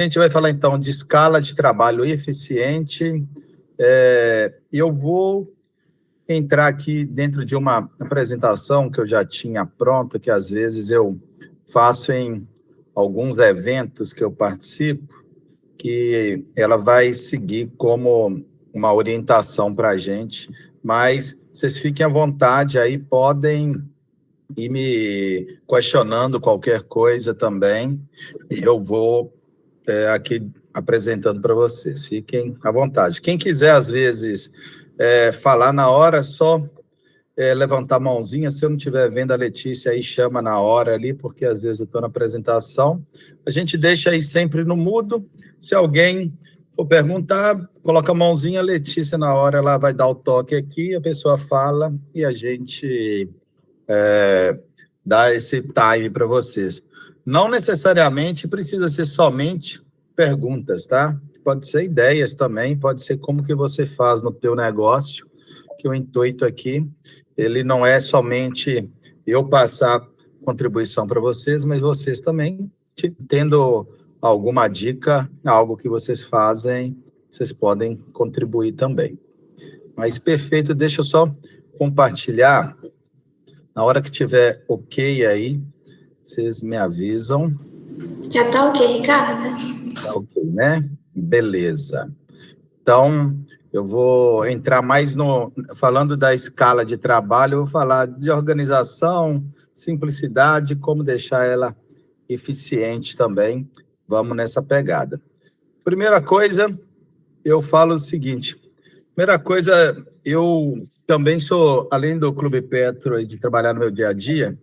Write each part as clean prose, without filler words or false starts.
A gente vai falar, então, de escala de trabalho eficiente. Eu vou entrar aqui dentro de uma apresentação que eu já tinha pronta, que às vezes eu faço em alguns eventos que eu participo, que ela vai seguir como uma orientação para a gente, mas vocês fiquem à vontade aí, podem ir me questionando qualquer coisa também, e eu vou aqui apresentando para vocês. Fiquem à vontade. Quem quiser, às vezes, falar na hora, só levantar a mãozinha. Se eu não estiver vendo a Letícia, aí chama na hora ali, porque às vezes eu estou na apresentação. A gente deixa aí sempre no mudo. Se alguém for perguntar, coloca a mãozinha, a Letícia na hora, ela vai dar o toque aqui, a pessoa fala e a gente dá esse time para vocês. Não necessariamente precisa ser somente perguntas, tá? Pode ser ideias também, pode ser como que você faz no teu negócio, que o intuito aqui, ele não é somente eu passar contribuição para vocês, mas vocês também, tendo alguma dica, algo que vocês fazem, vocês podem contribuir também. Mas perfeito, deixa eu só compartilhar. Na hora que tiver ok aí, vocês me avisam. Já tá ok, Ricardo? Tá ok, né? Beleza. Então, eu vou entrar mais falando da escala de trabalho, eu vou falar de organização, simplicidade, como deixar ela eficiente também. Vamos nessa pegada. Primeira coisa, eu falo o seguinte. Primeira coisa, eu também sou, além do Clube Petro e de trabalhar no meu dia a dia,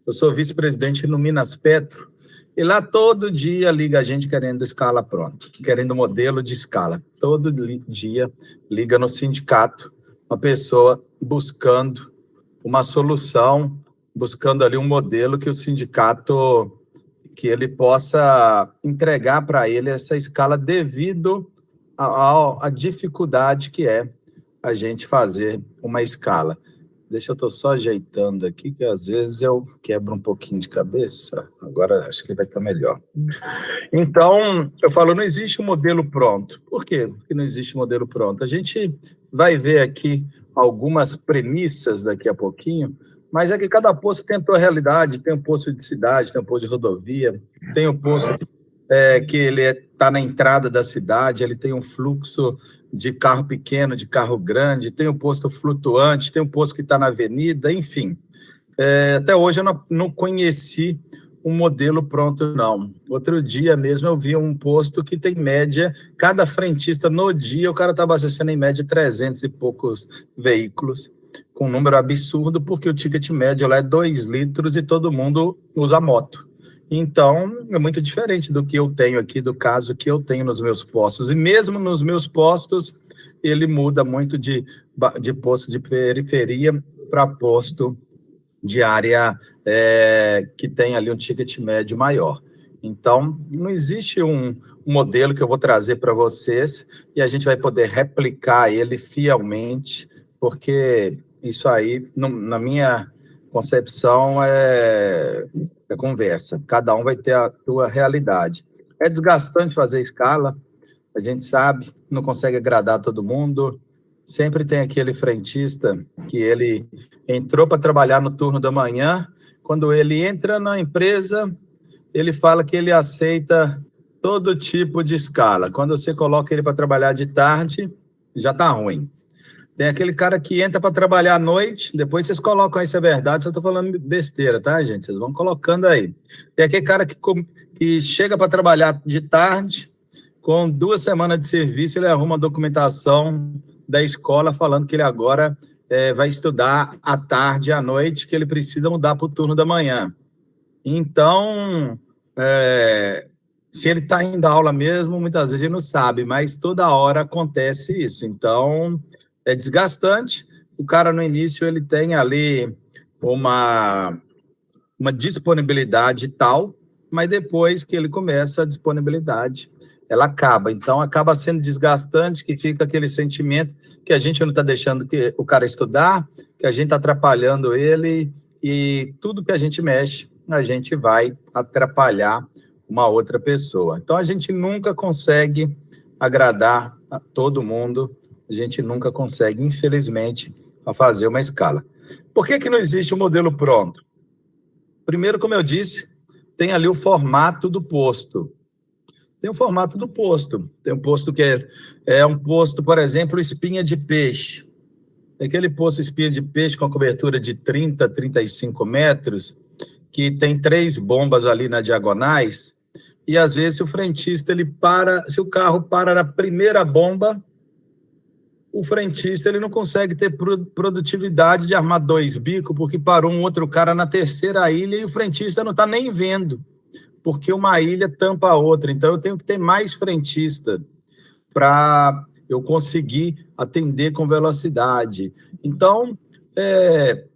eu sou vice-presidente no Minas Petro, e lá todo dia liga a gente querendo escala pronta, querendo modelo de escala. Todo dia liga no sindicato uma pessoa buscando uma solução, buscando ali um modelo que o sindicato, que ele possa entregar para ele essa escala devido à dificuldade que é a gente fazer uma escala. Deixa eu estou só ajeitando aqui, que às vezes eu quebro um pouquinho de cabeça. Agora acho que vai estar melhor. Então, eu falo, não existe um modelo pronto. Por quê que não existe um modelo pronto? A gente vai ver aqui algumas premissas daqui a pouquinho, mas é que cada posto tem a sua realidade, tem um posto de cidade, tem um posto de rodovia, tem um posto que ele está na entrada da cidade, ele tem um fluxo de carro pequeno, de carro grande, tem um posto flutuante, tem um posto que está na avenida, enfim. Até hoje eu não conheci um modelo pronto, não. Outro dia mesmo eu vi um posto que tem média, cada frentista no dia, o cara está abastecendo em média 300 e poucos veículos, com um número absurdo, porque o ticket médio lá é 2 litros e todo mundo usa moto. Então, é muito diferente do que eu tenho aqui, do caso que eu tenho nos meus postos. E mesmo nos meus postos, ele muda muito de posto de periferia para posto de área que tem ali um ticket médio maior. Então, não existe um modelo que eu vou trazer para vocês e a gente vai poder replicar ele fielmente, porque isso aí, na minha concepção, é conversa. Cada um vai ter a sua realidade. É desgastante fazer escala, a gente sabe, não consegue agradar todo mundo. Sempre tem aquele frentista que ele entrou para trabalhar no turno da manhã, quando ele entra na empresa, ele fala que ele aceita todo tipo de escala. Quando você coloca ele para trabalhar de tarde, já está ruim. Tem aquele cara que entra para trabalhar à noite, depois vocês colocam aí se é verdade, só estou falando besteira, tá, gente? Vocês vão colocando aí. Tem aquele cara que chega para trabalhar de tarde, com 2 semanas de serviço, ele arruma a documentação da escola falando que ele agora vai estudar à tarde e à noite, que ele precisa mudar para o turno da manhã. Então, se ele está indo à aula mesmo, muitas vezes ele não sabe, mas toda hora acontece isso. Então, é desgastante. O cara, no início, ele tem ali uma disponibilidade tal, mas depois que ele começa, a disponibilidade, ela acaba. Então, acaba sendo desgastante, que fica aquele sentimento que a gente não está deixando que o cara estudar, que a gente está atrapalhando ele, e tudo que a gente mexe, a gente vai atrapalhar uma outra pessoa. Então, a gente nunca consegue agradar a todo mundo, a gente nunca consegue, infelizmente, a fazer uma escala. Por que não existe um modelo pronto? Primeiro, como eu disse, tem ali o formato do posto. Tem o formato do posto. Tem um posto que é um posto, por exemplo, espinha de peixe. Aquele posto espinha de peixe com a cobertura de 30, 35 metros, que tem 3 bombas ali na diagonais, e às vezes se o frentista se o carro para na primeira bomba, o frentista ele não consegue ter produtividade de armar 2 bicos, porque parou um outro cara na terceira ilha e o frentista não está nem vendo, porque uma ilha tampa a outra. Então, eu tenho que ter mais frentista para eu conseguir atender com velocidade. Então,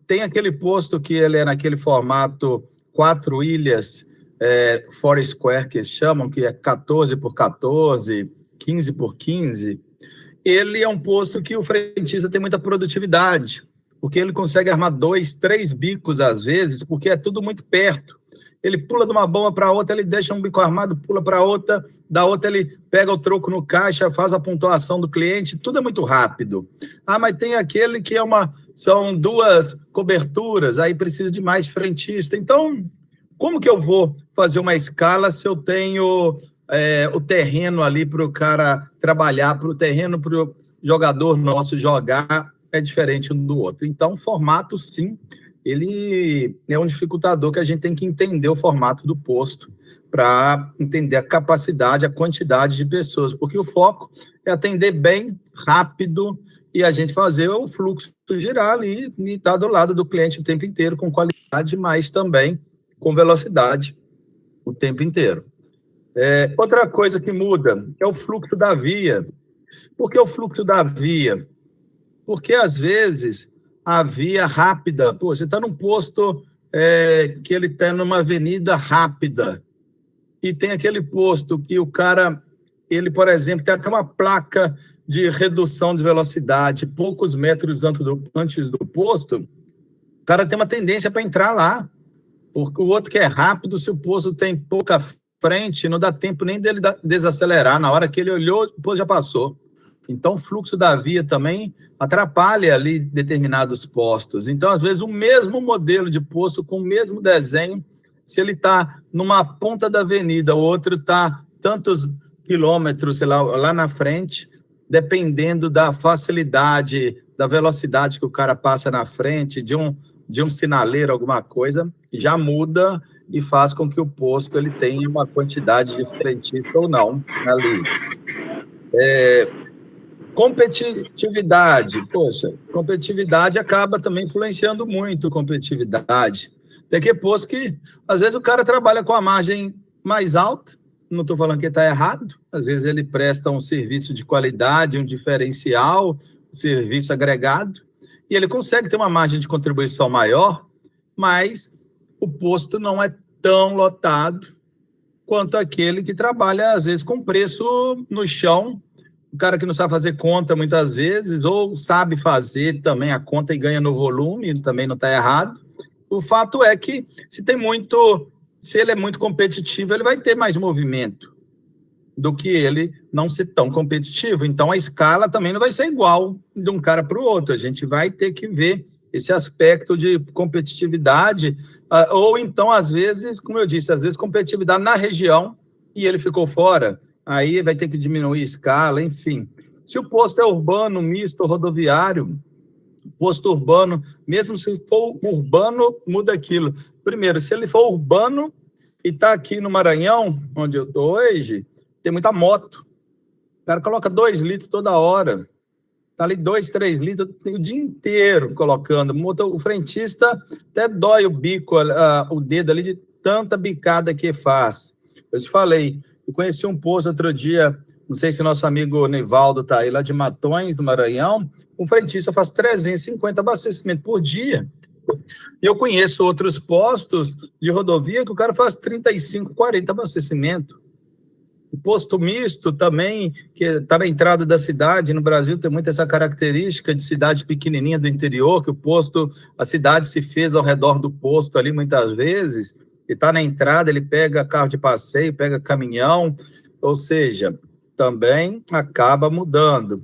tem aquele posto que ele é naquele formato 4 ilhas, 4 square, que eles chamam, que é 14 por 14, 15 por 15. Ele é um posto que o frentista tem muita produtividade, porque ele consegue armar 2, 3 bicos às vezes, porque é tudo muito perto. Ele pula de uma bomba para outra, ele deixa um bico armado, pula para outra, da outra ele pega o troco no caixa, faz a pontuação do cliente, tudo é muito rápido. Ah, mas tem aquele que são 2 coberturas, aí precisa de mais frentista. Então, como que eu vou fazer uma escala se eu tenho o terreno ali para o cara trabalhar, para o terreno para o jogador nosso jogar, é diferente um do outro. Então, formato, sim, ele é um dificultador que a gente tem que entender o formato do posto para entender a capacidade, a quantidade de pessoas, porque o foco é atender bem, rápido, e a gente fazer o fluxo girar ali e estar do lado do cliente o tempo inteiro, com qualidade, mas também com velocidade o tempo inteiro. Outra coisa que muda é o fluxo da via. Por que o fluxo da via? Porque, às vezes, a via rápida, você está num posto que ele está numa avenida rápida, e tem aquele posto que o cara, ele, por exemplo, tem até uma placa de redução de velocidade, poucos metros antes do posto, o cara tem uma tendência para entrar lá, porque o outro que é rápido, se o posto tem pouca frente, não dá tempo nem dele desacelerar, na hora que ele olhou, o posto já passou. Então, o fluxo da via também atrapalha ali determinados postos. Então, às vezes, o mesmo modelo de posto, com o mesmo desenho, se ele está numa ponta da avenida, o outro está tantos quilômetros, sei lá na frente, dependendo da facilidade, da velocidade que o cara passa na frente, de um sinaleiro, alguma coisa, já muda e faz com que o posto ele tenha uma quantidade de frentista ou não ali. Competitividade, competitividade acaba também influenciando muito a competitividade. Tem que posto que, às vezes, o cara trabalha com a margem mais alta, não estou falando que está errado, às vezes ele presta um serviço de qualidade, um diferencial, um serviço agregado, e ele consegue ter uma margem de contribuição maior, mas o posto não é tão lotado quanto aquele que trabalha, às vezes, com preço no chão, o cara que não sabe fazer conta muitas vezes, ou sabe fazer também a conta e ganha no volume, também não está errado. O fato é que se ele é muito competitivo, ele vai ter mais movimento do que ele não ser tão competitivo. Então, a escala também não vai ser igual de um cara para o outro. A gente vai ter que ver esse aspecto de competitividade, ou então, às vezes, como eu disse, às vezes competitividade na região e ele ficou fora, aí vai ter que diminuir a escala, enfim. Se o posto é urbano, misto, rodoviário, posto urbano, mesmo se for urbano, muda aquilo. Primeiro, se ele for urbano e está aqui no Maranhão, onde eu estou hoje, tem muita moto. O cara coloca 2 litros toda hora. Está ali 2, 3 litros o dia inteiro colocando. O frentista até dói o bico, o dedo ali de tanta bicada que faz. Eu te falei, eu conheci um posto outro dia, não sei se nosso amigo Nivaldo está aí, lá de Matões, do Maranhão, um frentista faz 350 abastecimentos por dia. E eu conheço outros postos de rodovia que o cara faz 35, 40 abastecimentos. O posto misto também, que está na entrada da cidade, no Brasil tem muito essa característica de cidade pequenininha do interior, que a cidade se fez ao redor do posto ali muitas vezes, Ele está na entrada, ele pega carro de passeio, pega caminhão, ou seja, também acaba mudando.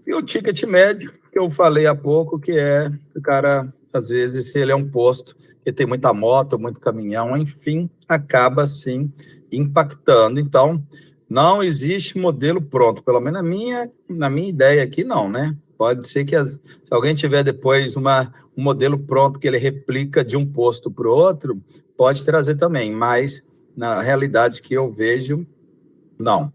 E o ticket médio, que eu falei há pouco, que é o cara, às vezes, se ele é um posto que tem muita moto, muito caminhão, enfim, acaba, sim, impactando. Então, não existe modelo pronto, pelo menos na minha ideia aqui, não, né? Pode ser que se alguém tiver depois um modelo pronto que ele replica de um posto para o outro, pode trazer também, mas na realidade que eu vejo, não.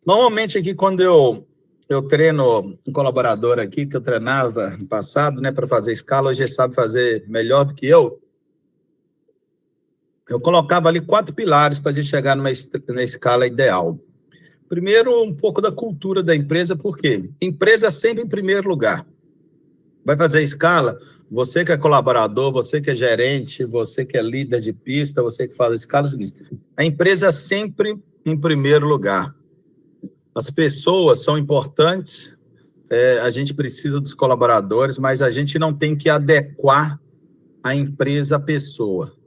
Normalmente aqui, quando eu treino um colaborador aqui, que eu treinava no passado, né, para fazer escala, hoje ele sabe fazer melhor do que eu colocava ali 4 pilares para a gente chegar na escala ideal. Primeiro, um pouco da cultura da empresa, por quê? Empresa sempre em primeiro lugar. Vai fazer escala, você que é colaborador, você que é gerente, você que é líder de pista, você que faz escala, é o seguinte, a empresa sempre em primeiro lugar. As pessoas são importantes, a gente precisa dos colaboradores, mas a gente não tem que adequar a empresa à pessoa.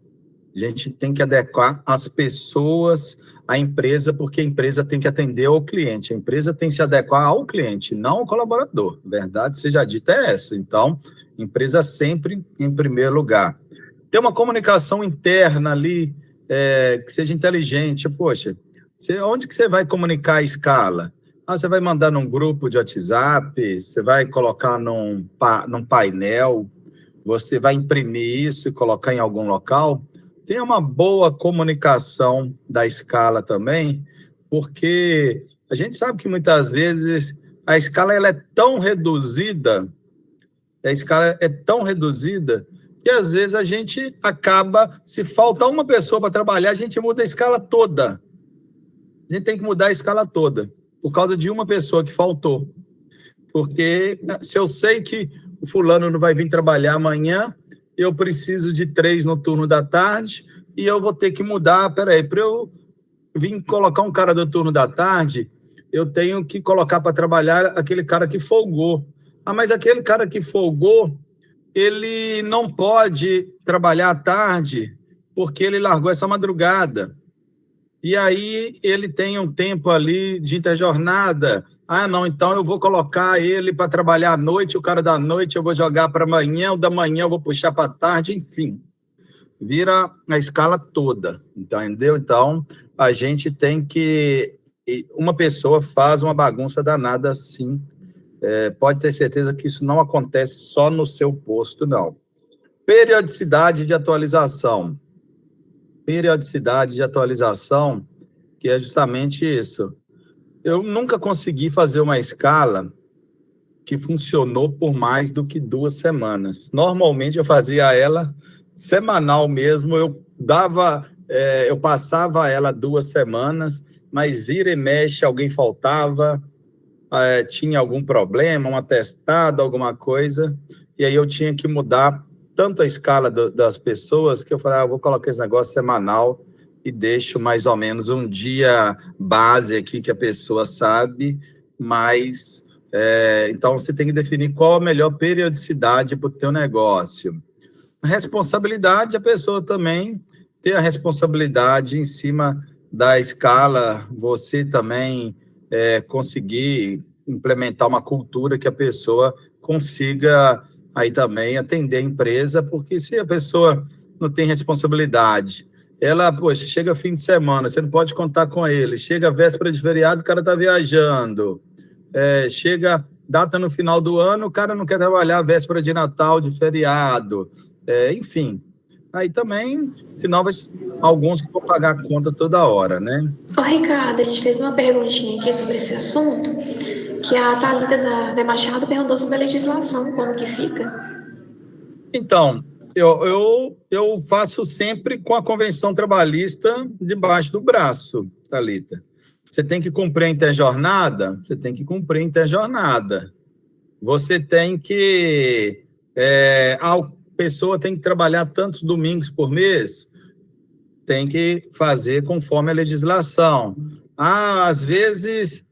A gente tem que adequar as pessoas à empresa, porque a empresa tem que atender ao cliente. A empresa tem que se adequar ao cliente, não ao colaborador. Verdade seja dita é essa. Então, empresa sempre em primeiro lugar. Ter uma comunicação interna ali, que seja inteligente. Poxa, onde que você vai comunicar a escala? Você vai mandar num grupo de WhatsApp, você vai colocar num painel, você vai imprimir isso e colocar em algum local. Tem uma boa comunicação da escala também, porque a gente sabe que muitas vezes a escala ela é tão reduzida, que às vezes a gente acaba, se falta uma pessoa para trabalhar, a gente muda a escala toda. A gente tem que mudar a escala toda, por causa de uma pessoa que faltou. Porque se eu sei que o fulano não vai vir trabalhar amanhã, eu preciso de 3 no turno da tarde e eu vou ter que mudar. Para eu vir colocar um cara do turno da tarde, eu tenho que colocar para trabalhar aquele cara que folgou. Mas aquele cara que folgou, ele não pode trabalhar à tarde porque ele largou essa madrugada. E aí ele tem um tempo ali de interjornada. Não, então eu vou colocar ele para trabalhar à noite, o cara da noite eu vou jogar para amanhã, o da manhã eu vou puxar para tarde, enfim. Vira a escala toda, entendeu? Então, a gente tem que... Uma pessoa faz uma bagunça danada assim. Pode ter certeza que isso não acontece só no seu posto, não. Periodicidade de atualização. Periodicidade de atualização, que é justamente isso. Eu nunca consegui fazer uma escala que funcionou por mais do que 2 semanas. Normalmente eu fazia ela semanal mesmo, eu passava ela 2 semanas, mas vira e mexe, alguém faltava, tinha algum problema, um atestado, alguma coisa, e aí eu tinha que mudar tanto a escala das pessoas que eu falei, vou colocar esse negócio semanal e deixo mais ou menos um dia base aqui que a pessoa sabe, mas então você tem que definir qual a melhor periodicidade para o teu negócio. Responsabilidade, a pessoa também tem a responsabilidade em cima da escala, você também conseguir implementar uma cultura que a pessoa consiga aí também atender a empresa, porque se a pessoa não tem responsabilidade, ela, chega fim de semana, você não pode contar com ele, chega véspera de feriado, o cara está viajando, chega data no final do ano, o cara não quer trabalhar véspera de Natal, de feriado, enfim. Aí também, senão vai alguns que vão pagar a conta toda hora, né? Ô, Ricardo, a gente teve uma perguntinha aqui sobre esse assunto, que a Thalita da Machado perguntou sobre a legislação, como que fica? Então, eu faço sempre com a convenção trabalhista debaixo do braço, Thalita. Você tem que cumprir a interjornada? Você tem que cumprir a interjornada. Você tem que... a pessoa tem que trabalhar tantos domingos por mês? Tem que fazer conforme a legislação. Às vezes...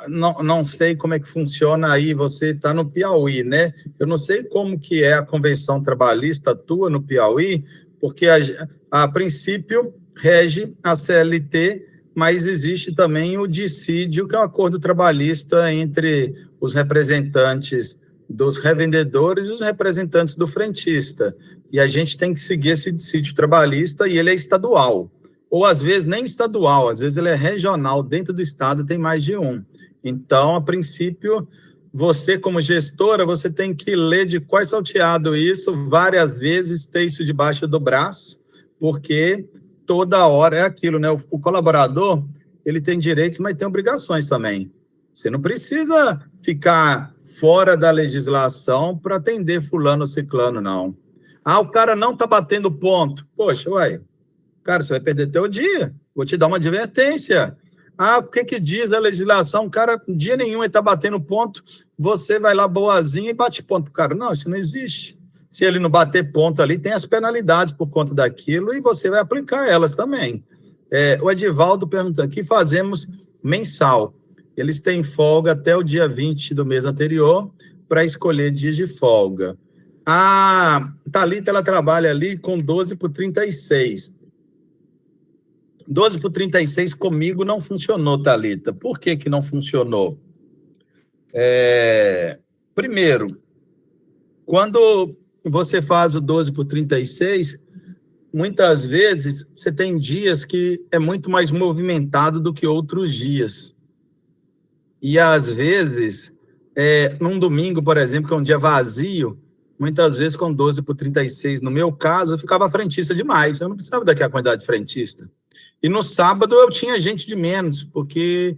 não sei como é que funciona aí, você está no Piauí, né? Eu não sei como que é a convenção trabalhista tua no Piauí, porque a princípio rege a CLT, mas existe também o dissídio, que é um acordo trabalhista entre os representantes dos revendedores e os representantes do frentista. E a gente tem que seguir esse dissídio trabalhista, e ele é estadual. Ou, às vezes, nem estadual, às vezes ele é regional, dentro do estado tem mais de um. Então, a princípio, você, como gestora, você tem que ler de qual salteado isso várias vezes, ter isso debaixo do braço, porque toda hora é aquilo, né? O colaborador, ele tem direitos, mas tem obrigações também. Você não precisa ficar fora da legislação para atender fulano ou ciclano, não. Ah, o cara não está batendo ponto. Poxa, uai, cara, você vai perder teu dia. Vou te dar uma advertência. Ah, o que diz a legislação? Cara, dia nenhum ele está batendo ponto, você vai lá boazinha e bate ponto pro cara. Não, isso não existe. Se ele não bater ponto ali, tem as penalidades por conta daquilo e você vai aplicar elas também. O Edivaldo pergunta, o que fazemos mensal? Eles têm folga até o dia 20 do mês anterior para escolher dias de folga. A Thalita, ela trabalha ali com 12 por 36. 12 por 36 comigo não funcionou, Thalita. Por que não funcionou? Primeiro, quando você faz o 12 por 36, muitas vezes você tem dias que é muito mais movimentado do que outros dias. E, às vezes, num domingo, por exemplo, que é um dia vazio, muitas vezes com 12 por 36, no meu caso, eu ficava frentista demais. Eu não precisava daquela quantidade de frentista. E no sábado eu tinha gente de menos, porque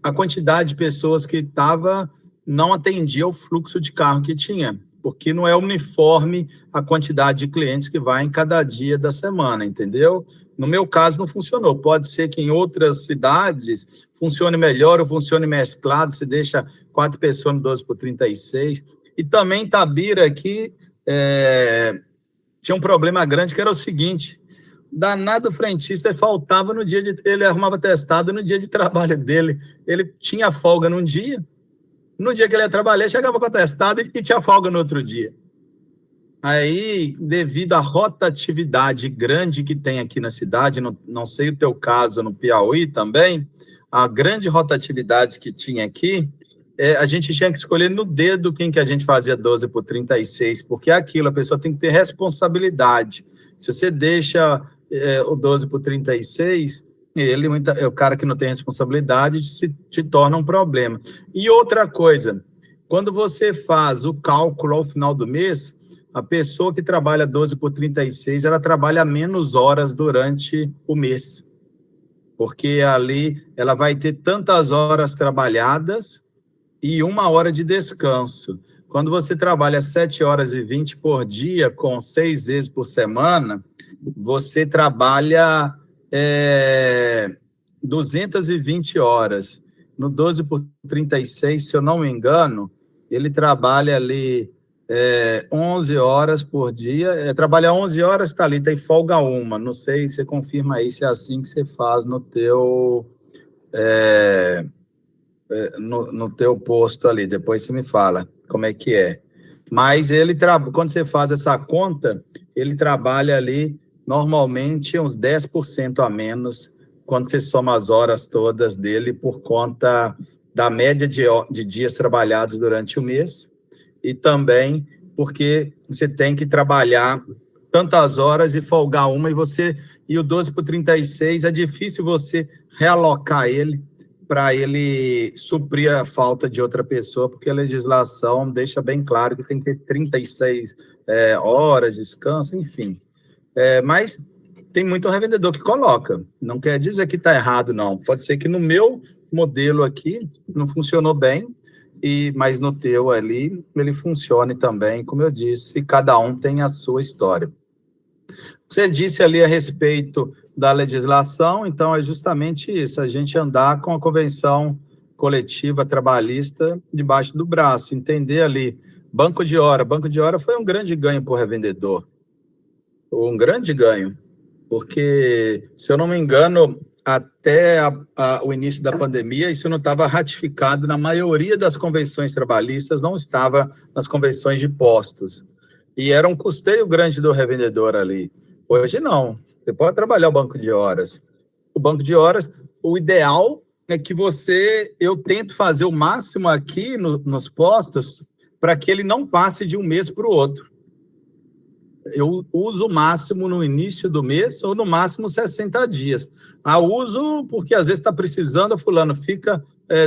a quantidade de pessoas que estava não atendia o fluxo de carro que tinha, porque não é uniforme a quantidade de clientes que vai em cada dia da semana, entendeu? No meu caso não funcionou. Pode ser que em outras cidades funcione melhor ou funcione mesclado, você deixa 4 pessoas no 12 por 36. E também Tabira aqui tinha um problema grande, que era o seguinte: danado frentista, faltava no dia ele arrumava testado no dia de trabalho dele, ele tinha folga num dia, no dia que ele ia trabalhar, chegava com atestado e tinha folga no outro dia. Aí, devido à rotatividade grande que tem aqui na cidade, não sei o teu caso no Piauí também, a grande rotatividade que tinha aqui, a gente tinha que escolher no dedo quem que a gente fazia 12 por 36, porque é aquilo, a pessoa tem que ter responsabilidade. Se você deixa o 12 por 36, o cara que não tem responsabilidade te torna um problema. E outra coisa, quando você faz o cálculo ao final do mês, a pessoa que trabalha 12 por 36, ela trabalha menos horas durante o mês, porque ali ela vai ter tantas horas trabalhadas e 1 hora de descanso. Quando você trabalha 7 horas e 20 por dia, com 6 vezes por semana, você trabalha 220 horas. No 12 por 36, se eu não me engano, ele trabalha ali 11 horas por dia. Trabalha 11 horas, tá ali, tem folga 1. Não sei, você confirma aí se é assim que você faz no teu... no teu posto ali, depois você me fala como é que é. Mas quando você faz essa conta, ele trabalha ali normalmente uns 10% a menos quando você soma as horas todas dele, por conta da média de dias trabalhados durante o mês, e também porque você tem que trabalhar tantas horas e folgar 1, e o 12 por 36 é difícil você realocar ele para ele suprir a falta de outra pessoa, porque a legislação deixa bem claro que tem que ter 36 horas de descanso, enfim. Mas tem muito revendedor que coloca, não quer dizer que está errado, não. Pode ser que no meu modelo aqui não funcionou bem, mas no teu ali ele funcione também, como eu disse, cada um tem a sua história. Você disse ali a respeito da legislação, então é justamente isso, a gente andar com a convenção coletiva trabalhista debaixo do braço, entender ali, banco de hora foi um grande ganho para o revendedor, um grande ganho, porque, se eu não me engano, até o início da pandemia, isso não estava ratificado na maioria das convenções trabalhistas, não estava nas convenções de postos. E era um custeio grande do revendedor ali. Hoje não. Você pode trabalhar o banco de horas. O banco de horas, o ideal é que eu tento fazer o máximo aqui nos postos para que ele não passe de um mês para o outro. Eu uso o máximo no início do mês ou no máximo 60 dias. Uso porque às vezes está precisando, fulano, fica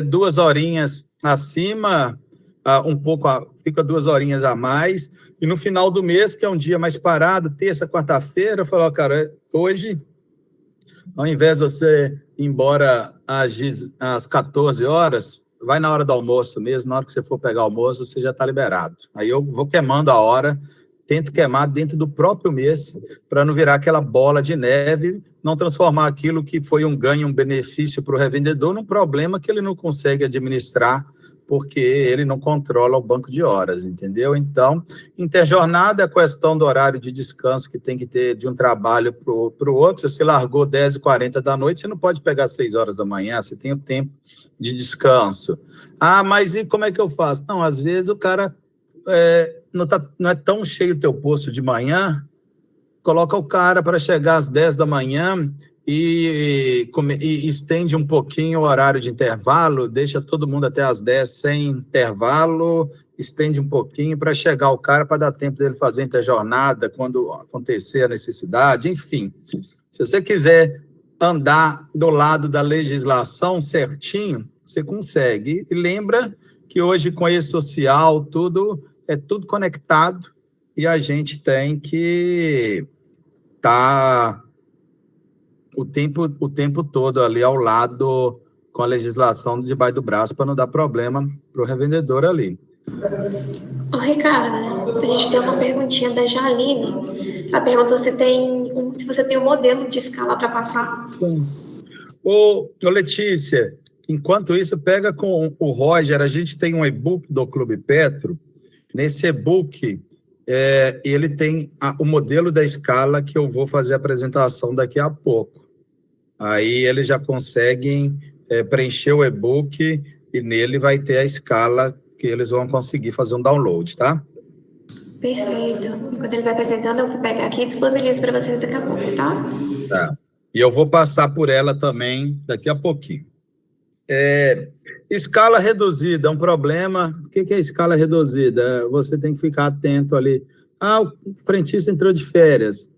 2 horinhas acima, fica 2 horinhas a mais, e no final do mês, que é um dia mais parado, terça, quarta-feira, eu falo, cara, hoje, ao invés de você ir embora às 14 horas, vai na hora do almoço mesmo, na hora que você for pegar o almoço, você já está liberado. Aí eu vou queimando a hora, tento queimar dentro do próprio mês, para não virar aquela bola de neve, não transformar aquilo que foi um ganho, um benefício para o revendedor num problema que ele não consegue administrar, porque ele não controla o banco de horas, entendeu? Então, interjornada é a questão do horário de descanso que tem que ter de um trabalho para o outro. Se você largou 10h40 da noite, você não pode pegar 6 horas da manhã, você tem o tempo de descanso. Mas e como é que eu faço? Não, às vezes o cara não é tão cheio o teu posto de manhã, coloca o cara para chegar às 10 da manhã e estende um pouquinho o horário de intervalo, deixa todo mundo até às 10 sem intervalo, estende um pouquinho para chegar o cara, para dar tempo dele fazer interjornada quando acontecer a necessidade, enfim. Se você quiser andar do lado da legislação certinho, você consegue. E lembra que hoje com esse social, é tudo conectado e a gente tem que estar o tempo todo ali ao lado com a legislação debaixo do braço para não dar problema para o revendedor ali. Ô, Ricardo, a gente tem uma perguntinha da Jaline. Ela perguntou se você tem um modelo de escala para passar. Ô, Letícia, enquanto isso, pega com o Roger, a gente tem um e-book do Clube Petro. Nesse e-book, ele tem o modelo da escala que eu vou fazer a apresentação daqui a pouco. Aí eles já conseguem preencher o e-book e nele vai ter a escala que eles vão conseguir fazer um download, tá? Perfeito. Enquanto eles apresentando, eu vou pegar aqui e disponibilizo para vocês daqui a pouco, tá? Tá. E eu vou passar por ela também daqui a pouquinho. Escala reduzida é um problema. O que é escala reduzida? Você tem que ficar atento ali. O frentista entrou de férias.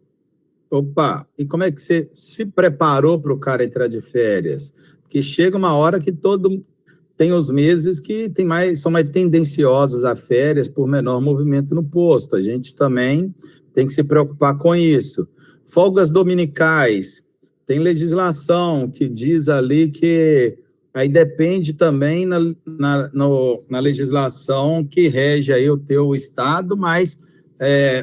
Opa, e como é que você se preparou para o cara entrar de férias? Porque chega uma hora que tem os meses que são mais tendenciosos a férias por menor movimento no posto. A gente também tem que se preocupar com isso. Folgas dominicais. Tem legislação que diz ali que aí depende também na legislação que rege aí o teu estado, mas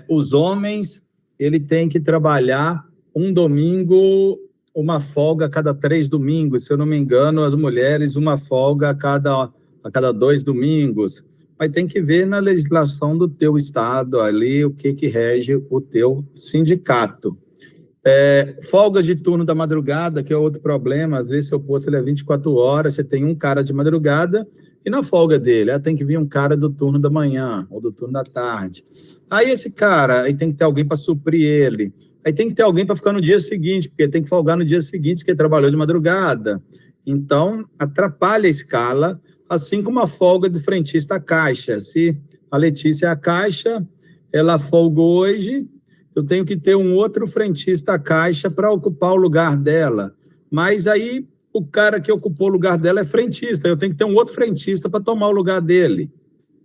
os homens, ele tem que trabalhar um domingo, uma folga a cada 3 domingos, se eu não me engano, as mulheres, uma folga a cada 2 domingos. Mas tem que ver na legislação do teu estado ali o que rege o teu sindicato. Folgas de turno da madrugada, que é outro problema. Às vezes seu posto ele é 24 horas, você tem um cara de madrugada e na folga dele tem que vir um cara do turno da manhã ou do turno da tarde. Aí esse cara, aí tem que ter alguém para suprir ele. Aí tem que ter alguém para ficar no dia seguinte, porque tem que folgar no dia seguinte que ele trabalhou de madrugada. Então, atrapalha a escala, assim como a folga do frentista à caixa. Se a Letícia é a caixa, ela folgou hoje, eu tenho que ter um outro frentista à caixa para ocupar o lugar dela. Mas aí o cara que ocupou o lugar dela é frentista, eu tenho que ter um outro frentista para tomar o lugar dele.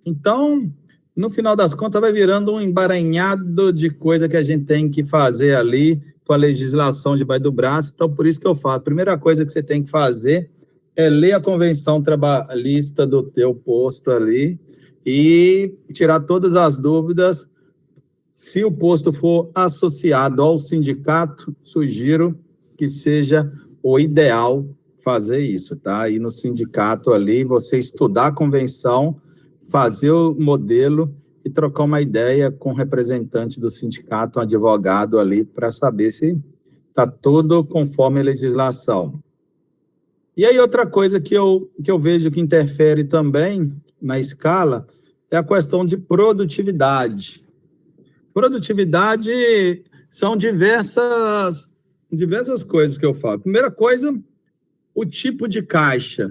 Então, no final das contas, vai virando um emaranhado de coisa que a gente tem que fazer ali com a legislação debaixo do braço. Então, por isso que eu falo, a primeira coisa que você tem que fazer é ler a convenção trabalhista do teu posto ali e tirar todas as dúvidas. Se o posto for associado ao sindicato, sugiro que seja o ideal fazer isso, tá? Ir no sindicato ali, você estudar a convenção, fazer o modelo e trocar uma ideia com o representante do sindicato, um advogado ali, para saber se está tudo conforme a legislação. E aí outra coisa que eu vejo que interfere também na escala é a questão de produtividade. Produtividade são diversas coisas que eu falo. Primeira coisa, o tipo de caixa.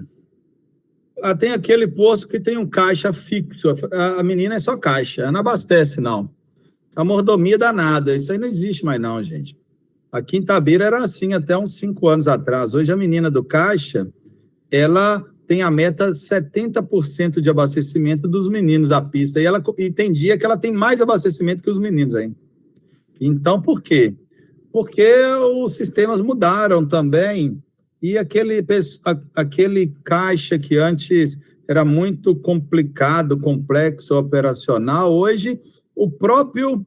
Tem aquele posto que tem um caixa fixo. A menina é só caixa, ela não abastece, não. A mordomia danada. Isso aí não existe mais, não, gente. Aqui em Itabira era assim até uns 5 anos atrás. Hoje a menina do caixa, ela tem a meta 70% de abastecimento dos meninos da pista. E tem dia que ela tem mais abastecimento que os meninos aí. Então, por quê? Porque os sistemas mudaram também. E aquele caixa que antes era muito complicado, complexo, operacional, hoje o próprio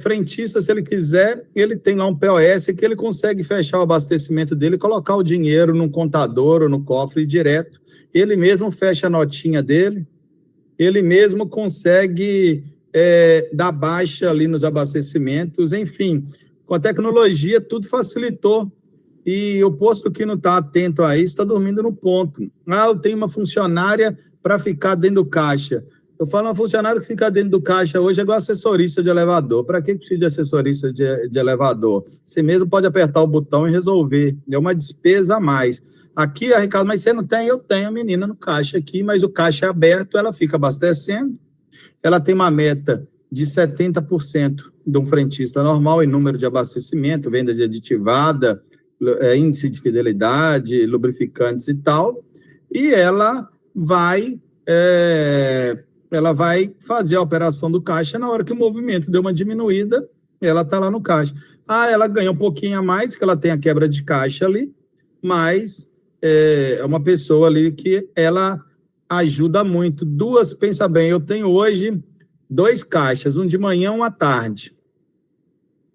frentista, se ele quiser, ele tem lá um POS que ele consegue fechar o abastecimento dele, colocar o dinheiro num contador ou no cofre direto. Ele mesmo fecha a notinha dele, ele mesmo consegue dar baixa ali nos abastecimentos, enfim, com a tecnologia tudo facilitou. E o posto que não está atento a isso está dormindo no ponto. Eu tenho uma funcionária para ficar dentro do caixa. Eu falo, uma funcionária que fica dentro do caixa hoje é igual assessorista de elevador. Para que precisa de assessorista de elevador? Você mesmo pode apertar o botão e resolver. É uma despesa a mais. Aqui, Ricardo, mas você não tem? Eu tenho a menina no caixa aqui, mas o caixa é aberto, ela fica abastecendo. Ela tem uma meta de 70% de um frentista normal em número de abastecimento, venda de aditivada, índice de fidelidade, lubrificantes e tal, e ela vai fazer a operação do caixa na hora que o movimento deu uma diminuída, ela está lá no caixa. Ela ganha um pouquinho a mais, que ela tem a quebra de caixa ali, mas é uma pessoa ali que ela ajuda muito. Pensa bem, eu tenho hoje 2 caixas, um de manhã e um à tarde.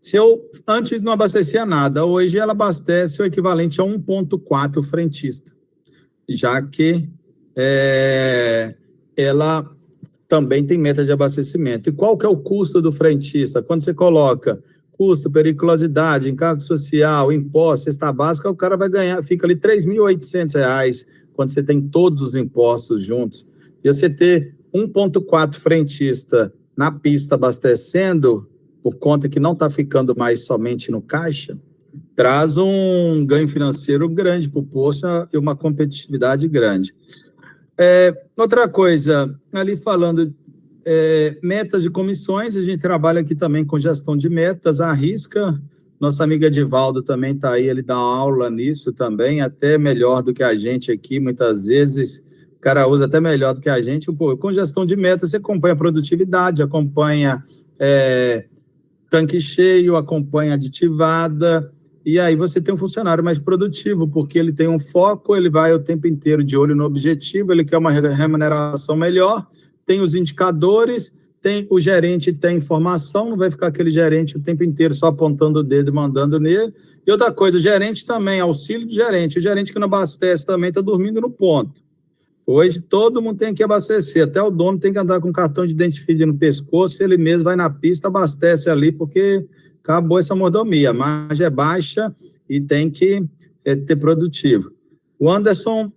Se eu antes não abastecia nada, hoje ela abastece o equivalente a 1,4 frentista, já que ela também tem meta de abastecimento. E qual que é o custo do frentista? Quando você coloca custo, periculosidade, encargo social, imposto, cesta básica, o cara vai ganhar, fica ali R$ 3.800 quando você tem todos os impostos juntos. E você ter 1,4 frentista na pista abastecendo, por conta que não está ficando mais somente no caixa, traz um ganho financeiro grande para o posto e uma competitividade grande. Outra coisa, ali falando metas e comissões, a gente trabalha aqui também com gestão de metas, a Risca, nossa amiga Edivaldo também está aí, ele dá aula nisso também, até melhor do que a gente aqui, muitas vezes, o cara usa até melhor do que a gente. Com gestão de metas, você acompanha a produtividade, acompanha tanque cheio, acompanha aditivada, e aí você tem um funcionário mais produtivo, porque ele tem um foco, ele vai o tempo inteiro de olho no objetivo, ele quer uma remuneração melhor, tem os indicadores, o gerente tem informação, não vai ficar aquele gerente o tempo inteiro só apontando o dedo e mandando nele. E outra coisa, o gerente também, auxílio do gerente, o gerente que não abastece também está dormindo no ponto. Hoje todo mundo tem que abastecer, até o dono tem que andar com cartão de identidade no pescoço, ele mesmo vai na pista, abastece ali, porque acabou essa mordomia, a margem é baixa e tem que ter produtivo. O Anderson,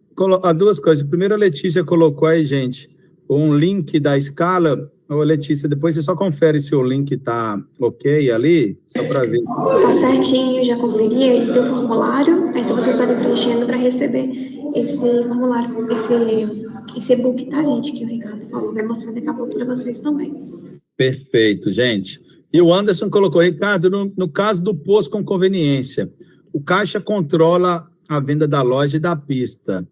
2 coisas, primeiro a Letícia colocou aí, gente, um link da escala. Ô, Letícia, depois você só confere se o link está ok ali, só para ver. Tá certinho, já conferi, ele deu formulário, aí se vocês estarem preenchendo para receber esse formulário, esse e-book, tá, gente, que o Ricardo falou, vai mostrar daqui a pouco para vocês também. Perfeito, gente. E o Anderson colocou, Ricardo, no caso do posto com conveniência, o caixa controla a venda da loja e da pista.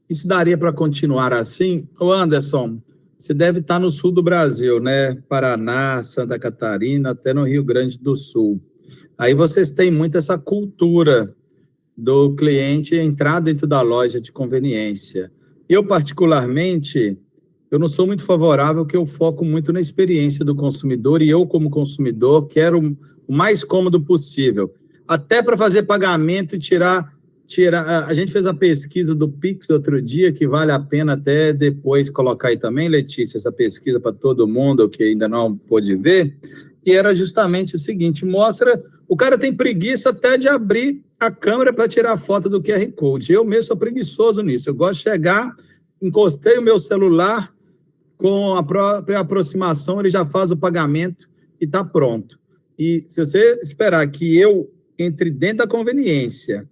Isso daria para continuar assim? Ô, Anderson, você deve estar no sul do Brasil, né? Paraná, Santa Catarina, até no Rio Grande do Sul. Aí vocês têm muito essa cultura do cliente entrar dentro da loja de conveniência. Eu, particularmente, eu não sou muito favorável, porque eu foco muito na experiência do consumidor, e eu, como consumidor, quero o mais cômodo possível. Até para fazer pagamento e tirar... A gente fez a pesquisa do Pix outro dia, que vale a pena até depois colocar aí também, Letícia, essa pesquisa para todo mundo que ainda não pôde ver, e era justamente o seguinte, mostra, o cara tem preguiça até de abrir a câmera para tirar a foto do QR Code. Eu mesmo sou preguiçoso nisso, eu gosto de chegar, encostei o meu celular, com a própria aproximação, ele já faz o pagamento, e está pronto. E se você esperar que eu entre dentro da conveniência,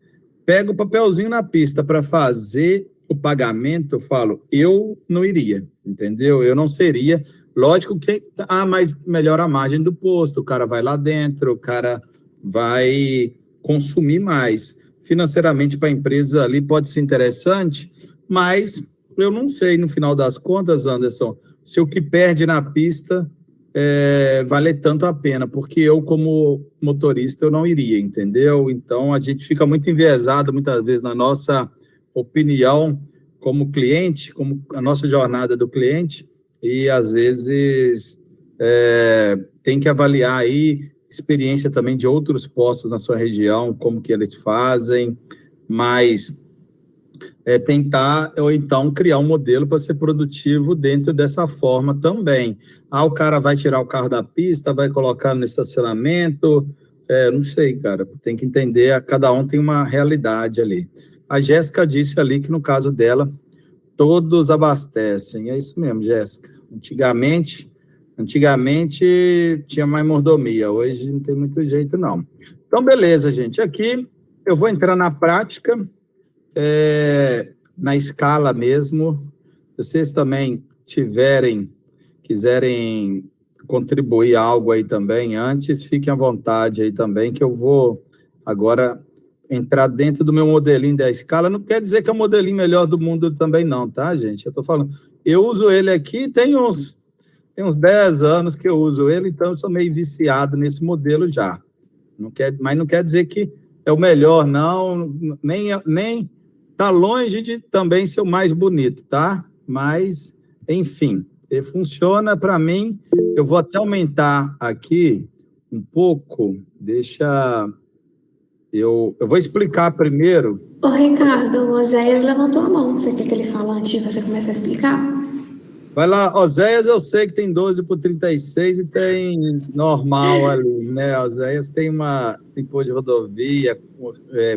pego o papelzinho na pista para fazer o pagamento, eu falo, eu não iria, entendeu? Eu não seria. Lógico que, mas melhora a margem do posto, o cara vai lá dentro, o cara vai consumir mais. Financeiramente, para a empresa ali pode ser interessante, mas eu não sei, no final das contas, Anderson, se o que perde na pista vale tanto a pena, porque eu, como motorista, eu não iria, entendeu? Então, a gente fica muito enviesado, muitas vezes, na nossa opinião como cliente, como a nossa jornada do cliente, e, às vezes, tem que avaliar aí experiência também de outros postos na sua região, como que eles fazem, mas tentar, ou então criar um modelo para ser produtivo dentro dessa forma também. O cara vai tirar o carro da pista, vai colocar no estacionamento, não sei, cara, tem que entender, cada um tem uma realidade ali. A Jéssica disse ali que, no caso dela, todos abastecem, é isso mesmo, Jéssica. Antigamente tinha mais mordomia, hoje não tem muito jeito, não. Então, beleza, gente, aqui eu vou entrar na prática, na escala mesmo. Se vocês também quiserem contribuir algo aí também antes, fiquem à vontade aí também, que eu vou agora entrar dentro do meu modelinho da escala. Não quer dizer que é o modelinho melhor do mundo também não, tá, gente? Eu tô falando, eu uso ele aqui, tem uns 10 anos que eu uso ele, então eu sou meio viciado nesse modelo já. Mas não quer dizer que é o melhor, não, nem tá longe de também ser o mais bonito, tá? Mas, enfim, ele funciona para mim. Eu vou até aumentar aqui um pouco, eu vou explicar primeiro. Ô, Ricardo, o Oséias levantou a mão. Você quer que ele fale antes de você começar a explicar? Vai lá, Oséias, eu sei que tem 12/36 e tem normal ali, né? Oséias tem pôr de rodovia,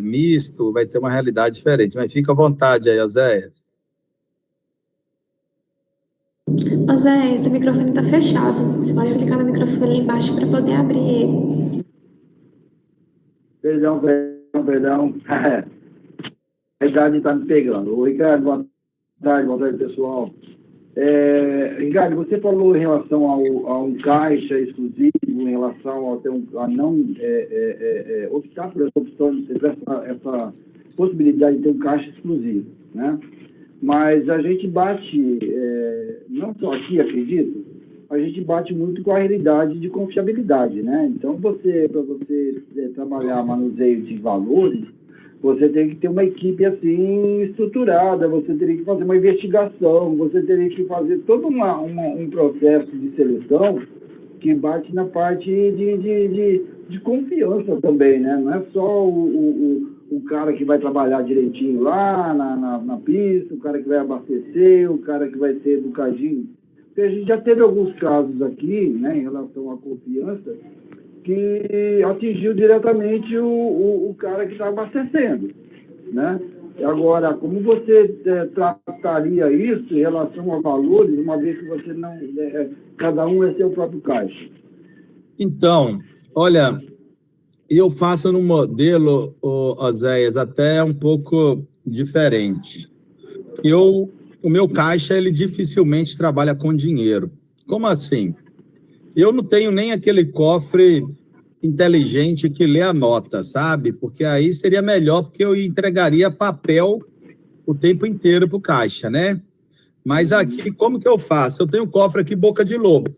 misto, vai ter uma realidade diferente, mas fica à vontade aí, Oséias. Oséias, seu microfone está fechado. Você pode clicar no microfone ali embaixo para poder abrir ele. Perdão. A idade está me pegando. Ô, Ricardo, boa tarde, pessoal. Ricardo, você falou em relação a um caixa exclusivo, em relação a não optar por essa opção, essa possibilidade de ter um caixa exclusivo, né? Mas a gente bate, não só aqui, acredito, a gente bate muito com a realidade de confiabilidade, né? Então, para você trabalhar manuseio de valores, você tem que ter uma equipe assim estruturada, você teria que fazer uma investigação, você teria que fazer todo um processo de seleção que bate na parte de confiança também, né? Não é só o cara que vai trabalhar direitinho lá na pista, o cara que vai abastecer, o cara que vai ser educadinho. Porque a gente já teve alguns casos aqui, né, em relação à confiança, que atingiu diretamente o cara que está abastecendo, né? Agora, como você trataria isso em relação a valores, uma vez que você não... cada um é seu próprio caixa? Então, olha, eu faço num modelo, Oséias, até um pouco diferente. O meu caixa, ele dificilmente trabalha com dinheiro. Como assim? Eu não tenho nem aquele cofre inteligente que lê a nota, sabe? Porque aí seria melhor, porque eu entregaria papel o tempo inteiro para o caixa, né? Mas aqui, como que eu faço? Eu tenho um cofre aqui, boca de lobo.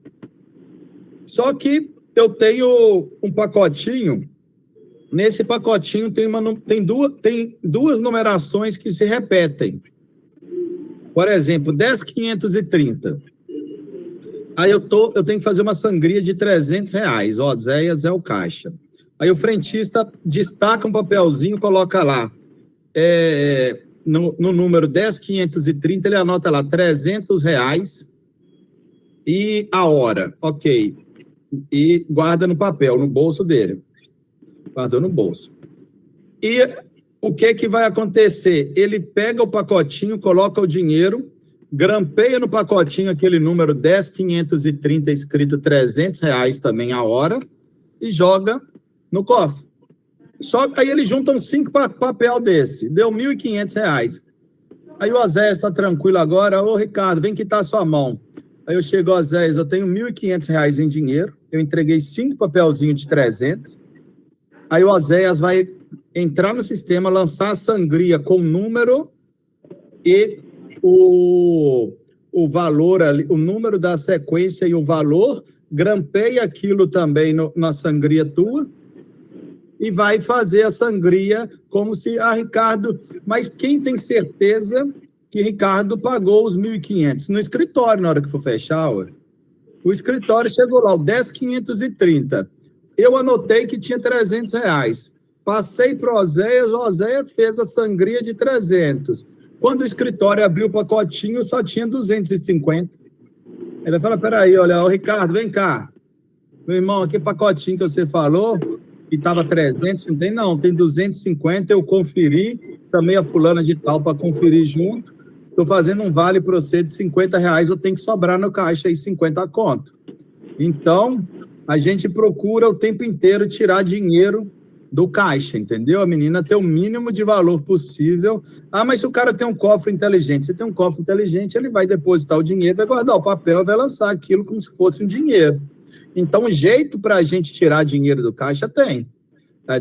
Só que eu tenho um pacotinho. Nesse pacotinho tem duas numerações que se repetem. Por exemplo, 10.530. Aí eu tenho que fazer uma sangria de R$300. Oséias é o caixa. Aí o frentista destaca um papelzinho, coloca lá. No número 10.530, ele anota lá R$300 e a hora. Ok. E guarda no papel, no bolso dele. Guardou no bolso. E o que vai acontecer? Ele pega o pacotinho, coloca o dinheiro, grampeia no pacotinho aquele número 10.530 escrito R$300 também a hora e joga no cofre. Só que aí eles juntam 5 papel desse, deu R$1.500. Aí o Oséias está tranquilo agora, ô Ricardo, vem quitar sua mão. Aí eu chego, Oséias, eu tenho R$1.500 em dinheiro, eu entreguei 5 papelzinhos de 300. Aí o Oséias vai entrar no sistema, lançar a sangria com número e o valor ali, o número da sequência e o valor, grampeia aquilo também na sangria tua e vai fazer a sangria como se, Ricardo, mas quem tem certeza que Ricardo pagou os 1.500? No escritório, na hora que for fechar, o escritório chegou lá, o 10.530. Eu anotei que tinha R$300. Passei para o Oséias fez a sangria de 300. Quando o escritório abriu o pacotinho, só tinha 250. Ele fala, peraí, olha, o Ricardo, vem cá. Meu irmão, aquele pacotinho que você falou, que estava 300, não tem não, tem 250, eu conferi, chamei a fulana de tal para conferir junto, estou fazendo um vale para você de R$50, eu tenho que sobrar no caixa aí 50 conto. Então, a gente procura o tempo inteiro tirar dinheiro do caixa, entendeu? A menina tem o mínimo de valor possível. Mas se o cara tem um cofre inteligente, você tem um cofre inteligente, ele vai depositar o dinheiro, vai guardar o papel e vai lançar aquilo como se fosse um dinheiro. Então, o jeito para a gente tirar dinheiro do caixa tem.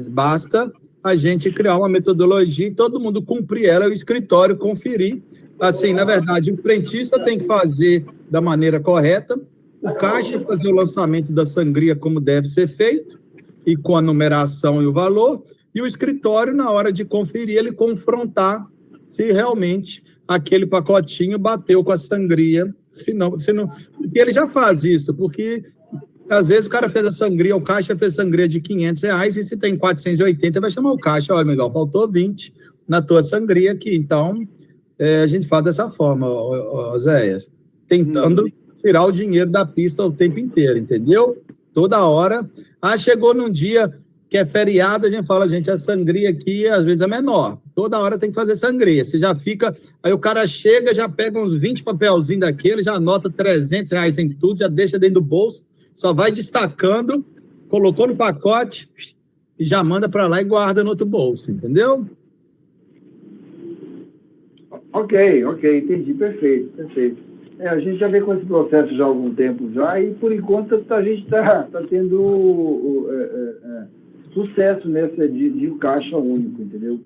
Basta a gente criar uma metodologia e todo mundo cumprir ela, o escritório conferir. Assim, na verdade, o frentista tem que fazer da maneira correta, o caixa fazer o lançamento da sangria como deve ser feito, e com a numeração e o valor, e o escritório, na hora de conferir, ele confrontar se realmente aquele pacotinho bateu com a sangria, se não, porque ele já faz isso, porque às vezes o cara fez a sangria, o caixa fez sangria de R$500, e se tem 480, vai chamar o caixa, olha, Miguel, faltou 20 na tua sangria aqui, então a gente faz dessa forma, Oséias, tentando tirar o dinheiro da pista o tempo inteiro, entendeu? Toda hora. Chegou num dia que é feriado, a gente fala, gente, a sangria aqui às vezes é menor. Toda hora tem que fazer sangria. Você já fica... Aí o cara chega, já pega uns 20 papelzinhos daquele, já anota R$300 em tudo, já deixa dentro do bolso, só vai destacando, colocou no pacote e já manda para lá e guarda no outro bolso, entendeu? Ok, entendi, perfeito. A gente já vem com esse processo já há algum tempo já, e por enquanto a gente está tendo sucesso nessa de caixa único, entendeu?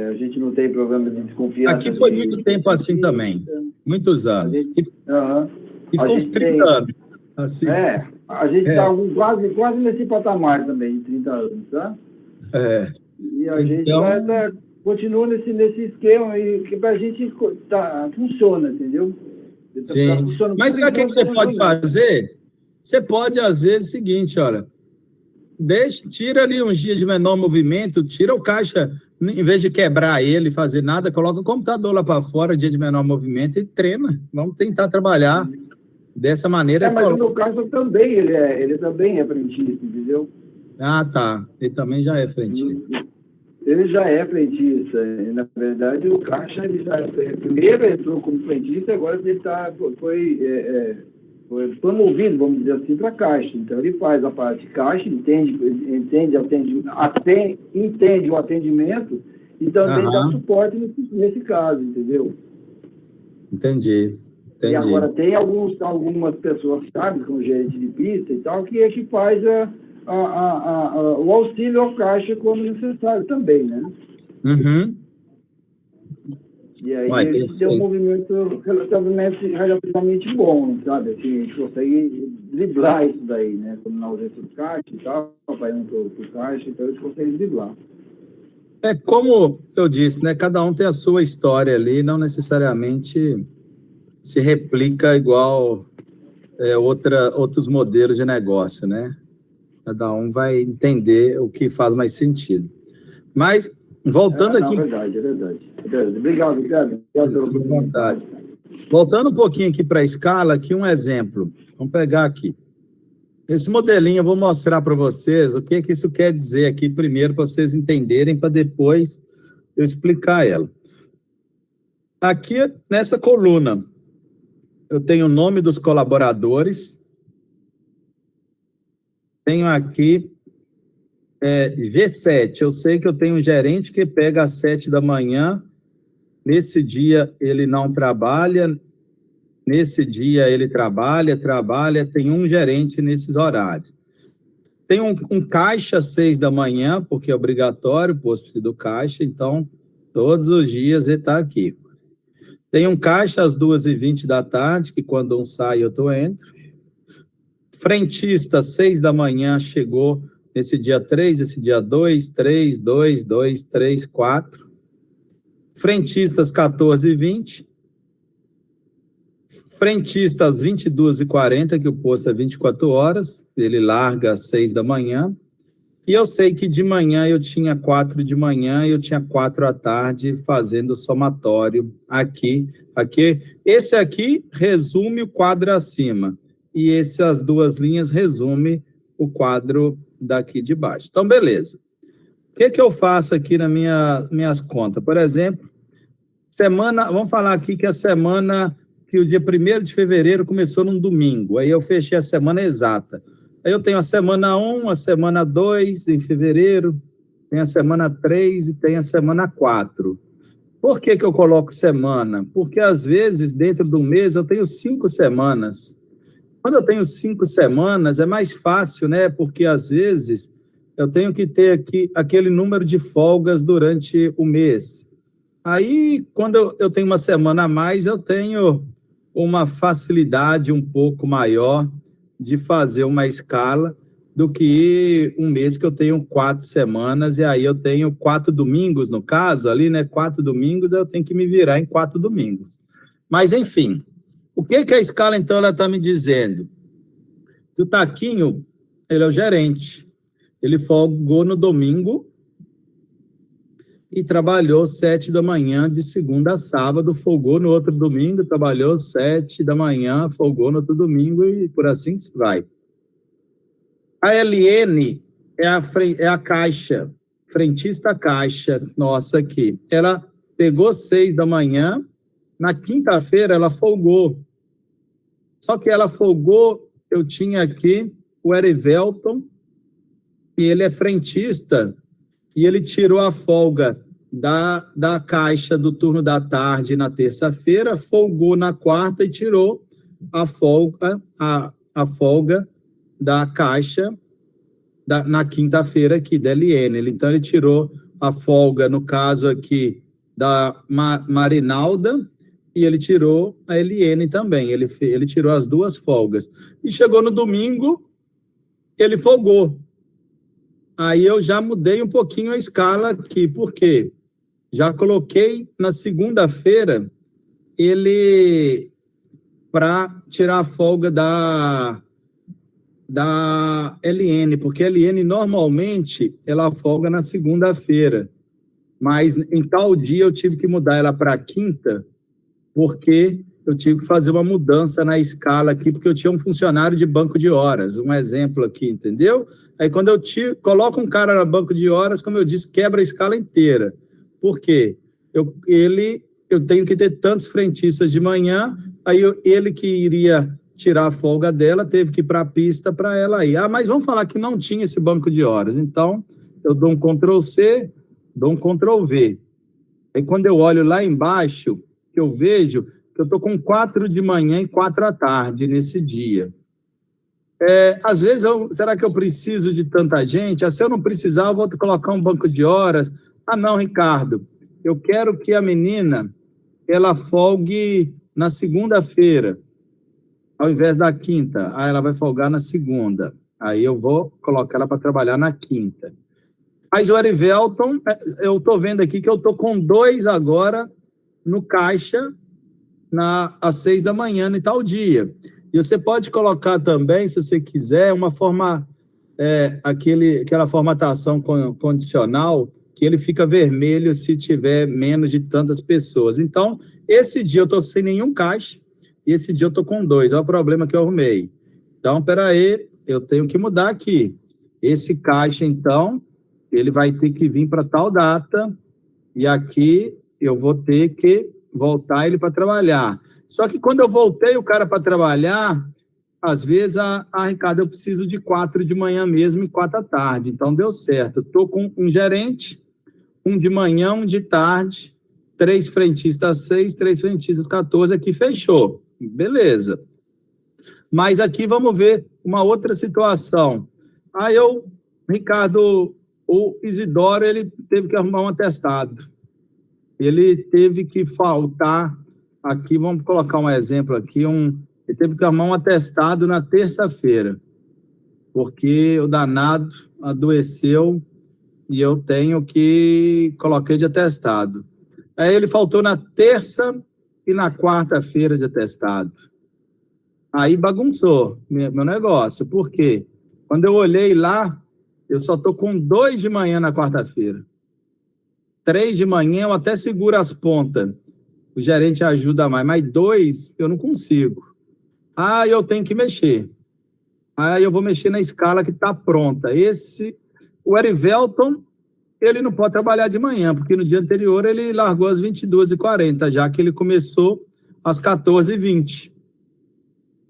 A gente não tem problema de desconfiança. Aqui foi muito tempo assim também, muitos anos. E ficou uns 30 anos. Assim. A gente está quase nesse patamar também, de 30 anos, tá? E a gente continua nesse esquema que para a gente funciona, entendeu? Sim, mas sabe o que você pode fazer? Você pode, às vezes, o seguinte, olha, tira ali uns dias de menor movimento, tira o caixa, em vez de quebrar ele, fazer nada, coloca o computador lá para fora, dia de menor movimento, e treina. Vamos tentar trabalhar dessa maneira. Mas no meu caso também, ele também é frentista, entendeu? Tá, ele também já é frentista. Ele já é frentista. Na verdade, o caixa, ele já primeiro entrou como frentista, agora ele foi promovido, vamos dizer assim, para a caixa. Então, ele faz a parte de caixa, entende o atendimento e também dá suporte nesse caso, entendeu? Entendi. E agora tem algumas pessoas, sabe, como gerente de pista e tal, que é que faz o auxílio ao caixa quando necessário também, né? E aí ele tem um movimento relativamente bom, sabe? Assim, a gente consegue driblar isso daí, né? Quando na ausência do caixa e tal, vai indo pro caixa, então eles conseguem driblar. Como eu disse, né? Cada um tem a sua história ali, não necessariamente se replica igual outros modelos de negócio, né? Cada um vai entender o que faz mais sentido. Mas, voltando aqui... É verdade. Obrigado, Ricardo. Obrigado pela vontade. Voltando um pouquinho aqui para a escala, aqui um exemplo. Vamos pegar aqui. Esse modelinho eu vou mostrar para vocês o que isso quer dizer aqui primeiro, para vocês entenderem, para depois eu explicar ela. Aqui, nessa coluna, eu tenho o nome dos colaboradores, tenho aqui G7, eu sei que eu tenho um gerente que pega às 7 da manhã, nesse dia ele não trabalha, nesse dia ele trabalha, tem um gerente nesses horários. Tem um caixa às 6 da manhã, porque é obrigatório, o posto do caixa, então todos os dias ele está aqui. Tem um caixa às 2h20 da tarde, que quando um sai, eu entro. Frentista, 6 da manhã, chegou esse dia 3, esse dia 2, 3, 2, 2, 3, 4. Frentistas, 14h20. Frentistas, 22h40, que o posto é 24 horas, ele larga às 6 da manhã. E eu sei que de manhã eu tinha 4 de manhã e eu tinha 4 à tarde fazendo o somatório aqui. Esse aqui resume o quadro acima e essas duas linhas resume o quadro daqui de baixo. Então, beleza. O que eu faço aqui nas minhas contas? Por exemplo, vamos falar aqui que a semana, que o dia 1º de fevereiro começou num domingo, aí eu fechei a semana exata. Aí eu tenho a semana 1, a semana 2 em fevereiro, tem a semana 3 e tem a semana 4. Por que eu coloco semana? Porque, às vezes, dentro do mês, eu tenho 5 semanas. Quando eu tenho 5 semanas, é mais fácil, né? Porque, às vezes, eu tenho que ter aqui aquele número de folgas durante o mês. Aí, quando eu tenho uma semana a mais, eu tenho uma facilidade um pouco maior de fazer uma escala do que um mês que eu tenho 4 semanas, e aí eu tenho 4 domingos, no caso, ali, né? 4 domingos, eu tenho que me virar em 4 domingos. Mas, enfim, o que a escala, então, ela está me dizendo? Que o Taquinho, ele é o gerente. Ele folgou no domingo e trabalhou 7 da manhã, de segunda a sábado, folgou no outro domingo, trabalhou 7 da manhã, folgou no outro domingo e por assim vai. A LN é a caixa, frentista caixa nossa aqui. Ela pegou 6 da manhã, na quinta-feira ela folgou. Só que ela folgou, eu tinha aqui o Erivelton, e ele é frentista, e ele tirou a folga da caixa do turno da tarde na terça-feira, folgou na quarta e tirou a folga da caixa na quinta-feira aqui, da LN. Então, ele tirou a folga, no caso aqui, da Marinalda, e ele tirou a LN também. Ele tirou as 2 folgas. E chegou no domingo, ele folgou. Aí eu já mudei um pouquinho a escala aqui, por quê? Já coloquei na segunda-feira ele para tirar a folga da LN, porque a LN normalmente ela folga na segunda-feira, mas em tal dia eu tive que mudar ela para quinta, porque eu tive que fazer uma mudança na escala aqui, porque eu tinha um funcionário de banco de horas, um exemplo aqui, entendeu? Aí quando eu coloco um cara no banco de horas, como eu disse, quebra a escala inteira. Por quê? Eu tenho que ter tantos frentistas de manhã, aí ele que iria tirar a folga dela, teve que ir para a pista para ela ir. Mas vamos falar que não tinha esse banco de horas, então eu dou um Ctrl+C, dou um Ctrl+V. Aí quando eu olho lá embaixo, que eu vejo que eu estou com 4 de manhã e 4 à tarde nesse dia. Às vezes, será que eu preciso de tanta gente? Se eu não precisar, eu vou colocar um banco de horas. Não, Ricardo, eu quero que a menina, ela folgue na segunda-feira, ao invés da quinta. Ela vai folgar na segunda. Aí eu vou colocar ela para trabalhar na quinta. Mas o Erivelton, eu estou vendo aqui que eu estou com 2 agora no caixa, às 6 da manhã, em tal dia. E você pode colocar também, se você quiser, uma forma, aquela formatação condicional, que ele fica vermelho se tiver menos de tantas pessoas. Então, esse dia eu estou sem nenhum caixa, e esse dia eu estou com 2. Olha o problema que eu arrumei. Então, peraí, eu tenho que mudar aqui. Esse caixa, então, ele vai ter que vir para tal data, e aqui eu vou ter que voltar ele para trabalhar. Só que quando eu voltei o cara para trabalhar, às vezes, Ricardo, eu preciso de 4 de manhã mesmo e 4 à tarde. Então, deu certo. Eu estou com um gerente, um de manhã, um de tarde, 3 frentistas às 6, 3 frentistas às 14, aqui fechou. Beleza. Mas aqui vamos ver uma outra situação. Aí Ricardo, o Isidoro, ele teve que arrumar um atestado. Ele teve que faltar, aqui, vamos colocar um exemplo aqui, ele teve que arrumar um atestado na terça-feira, porque o danado adoeceu e eu tenho que coloquei de atestado. Aí ele faltou na terça e na quarta-feira de atestado. Aí bagunçou meu negócio. Por quê? Quando eu olhei lá, eu só estou com 2 de manhã na quarta-feira. 3 de manhã eu até seguro as pontas. O gerente ajuda mais, mas 2 eu não consigo. Eu tenho que mexer. Aí eu vou mexer na escala que está pronta. O Erivelton, ele não pode trabalhar de manhã, porque no dia anterior ele largou às 22h40, já que ele começou às 14h20.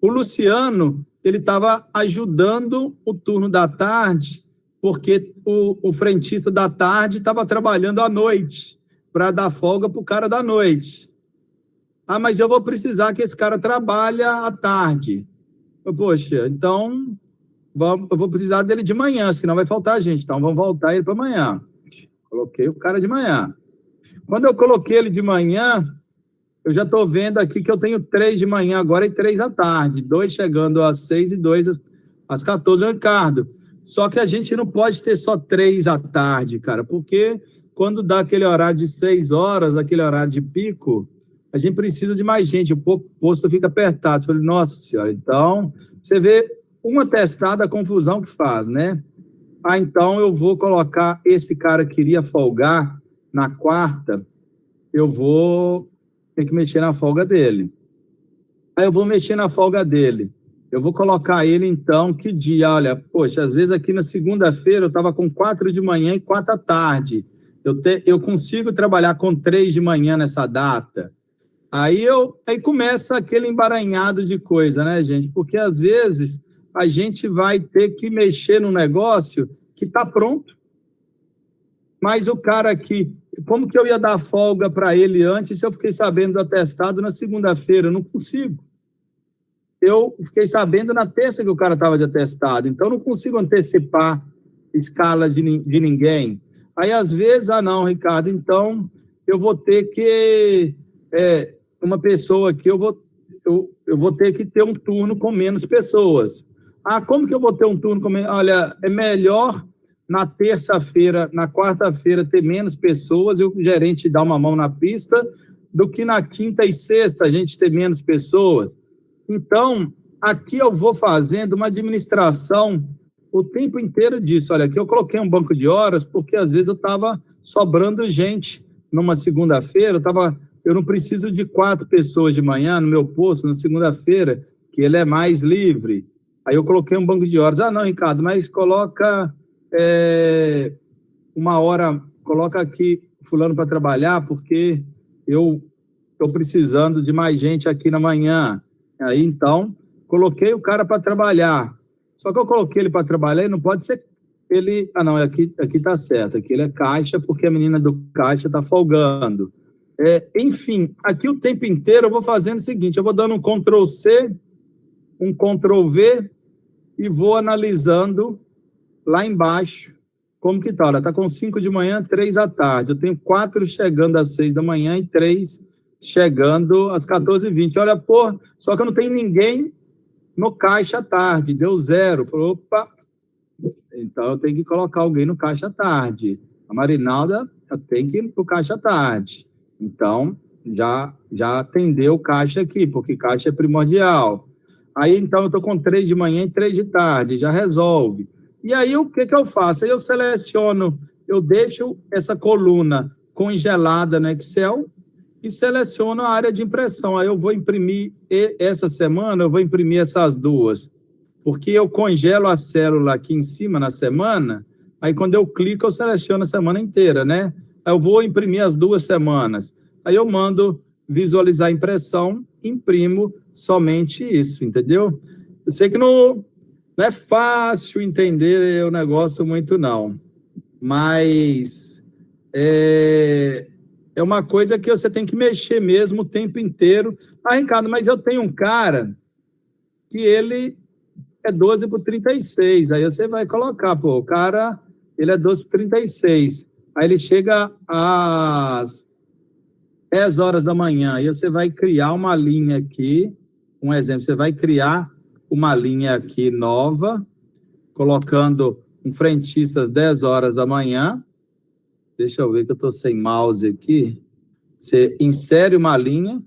O Luciano, ele estava ajudando o turno da tarde, porque o frentista da tarde estava trabalhando à noite, para dar folga para o cara da noite. Mas eu vou precisar que esse cara trabalhe à tarde. Poxa, então eu vou precisar dele de manhã, senão vai faltar gente. Então vamos voltar ele para amanhã. Coloquei o cara de manhã. Quando eu coloquei ele de manhã, eu já estou vendo aqui que eu tenho 3 de manhã agora e 3 à tarde. 2 chegando às 6 e 2 às 14, Ricardo. Só que a gente não pode ter só 3 à tarde, cara, porque quando dá aquele horário de 6 horas, aquele horário de pico, a gente precisa de mais gente, o posto fica apertado. Eu falei, nossa senhora, então, você vê uma testada a confusão que faz, né? Então eu vou colocar esse cara que iria folgar na quarta, eu vou ter que mexer na folga dele. Aí eu vou mexer na folga dele. Eu vou colocar ele, então, que dia? Olha, poxa, às vezes aqui na segunda-feira eu estava com 4 de manhã e 4 à tarde. Eu consigo trabalhar com 3 de manhã nessa data. Aí começa aquele embaranhado de coisa, né, gente? Porque, às vezes, a gente vai ter que mexer no negócio que está pronto. Mas o cara aqui, como que eu ia dar folga para ele antes se eu fiquei sabendo do atestado na segunda-feira? Eu não consigo. Eu fiquei sabendo na terça que o cara estava de atestado, então eu não consigo antecipar escala de ninguém. Aí, às vezes, não, Ricardo, então eu vou ter que... uma pessoa aqui, eu vou ter que ter um turno com menos pessoas. Como que eu vou ter um turno com menos? Olha, é melhor na terça-feira, na quarta-feira, ter menos pessoas e o gerente dar uma mão na pista do que na quinta e sexta a gente ter menos pessoas. Então, aqui eu vou fazendo uma administração o tempo inteiro disso. Olha, aqui eu coloquei um banco de horas porque às vezes eu estava sobrando gente numa segunda-feira, eu não preciso de 4 pessoas de manhã no meu posto, na segunda-feira, que ele é mais livre. Aí eu coloquei um banco de horas. Não, Ricardo, mas coloca uma hora, coloca aqui fulano para trabalhar, porque eu estou precisando de mais gente aqui na manhã. Aí, então, coloquei o cara para trabalhar. Só que eu coloquei ele para trabalhar e não pode ser ele... não, aqui está certo. Aqui ele é caixa, porque a menina do caixa está folgando. Enfim, aqui o tempo inteiro eu vou fazendo o seguinte, eu vou dando um Ctrl+C, um Ctrl+V e vou analisando lá embaixo como que está. Olha, está com 5 de manhã, 3 à tarde. Eu tenho 4 chegando às 6 da manhã e 3 chegando às 14h20. Olha, só que eu não tenho ninguém no caixa à tarde, deu 0. Falei, opa, então eu tenho que colocar alguém no caixa à tarde. A Marinalda tem que ir para o caixa à tarde. Então, já atendeu o caixa aqui, porque caixa é primordial. Aí, então, eu estou com 3 de manhã e 3 de tarde, já resolve. E aí, o que eu faço? Aí eu seleciono, eu deixo essa coluna congelada no Excel e seleciono a área de impressão. Aí eu vou imprimir, essa semana, eu vou imprimir essas 2, porque eu congelo a célula aqui em cima na semana, aí quando eu clico, eu seleciono a semana inteira, né? Eu vou imprimir as 2 semanas. Aí eu mando visualizar a impressão, imprimo somente isso, entendeu? Eu sei que não é fácil entender o negócio muito, não, mas é uma coisa que você tem que mexer mesmo o tempo inteiro. Ah, Ricardo, mas eu tenho um cara que ele é 12/36, aí você vai colocar, pô, o cara, ele é 12/36, aí ele chega às 10 horas da manhã, aí você vai criar uma linha aqui, um exemplo, você vai criar uma linha aqui nova, colocando um frentista às 10 horas da manhã, deixa eu ver que eu estou sem mouse aqui, você insere uma linha,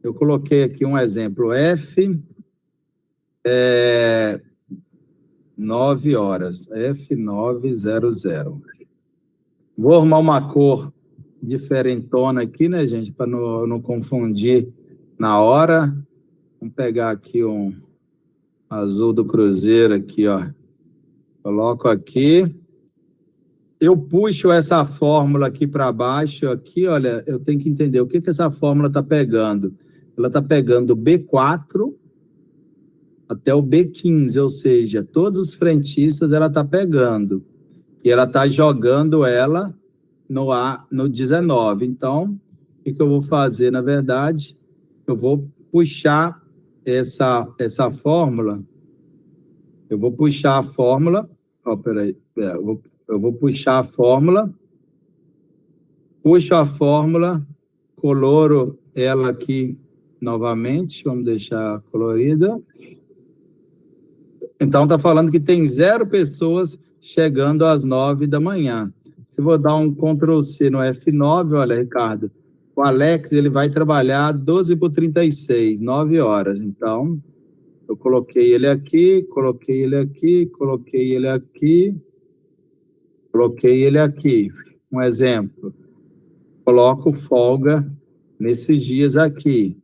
eu coloquei aqui um exemplo, F, 9 horas, F900. Vou arrumar uma cor diferentona aqui, né, gente, para não confundir na hora. Vamos pegar aqui um azul do Cruzeiro aqui, ó. Coloco aqui. Eu puxo essa fórmula aqui para baixo, aqui, olha, eu tenho que entender o que essa fórmula está pegando. Ela está pegando o B4 até o B15, ou seja, todos os frentistas ela está pegando. E ela está jogando ela no 19. Então, o que eu vou fazer, na verdade? Eu vou puxar essa fórmula. Eu vou puxar a fórmula. Ó, peraí. Eu vou puxar a fórmula. Puxo a fórmula. Coloro ela aqui novamente. Vamos deixar colorida. Então, está falando que tem 0 pessoas chegando às 9 da manhã. Eu vou dar um Ctrl+C no F9, olha, Ricardo. O Alex, ele vai trabalhar 12/36, 9 horas. Então, eu coloquei ele aqui, coloquei ele aqui, coloquei ele aqui, coloquei ele aqui. Um exemplo. Coloco folga nesses dias aqui.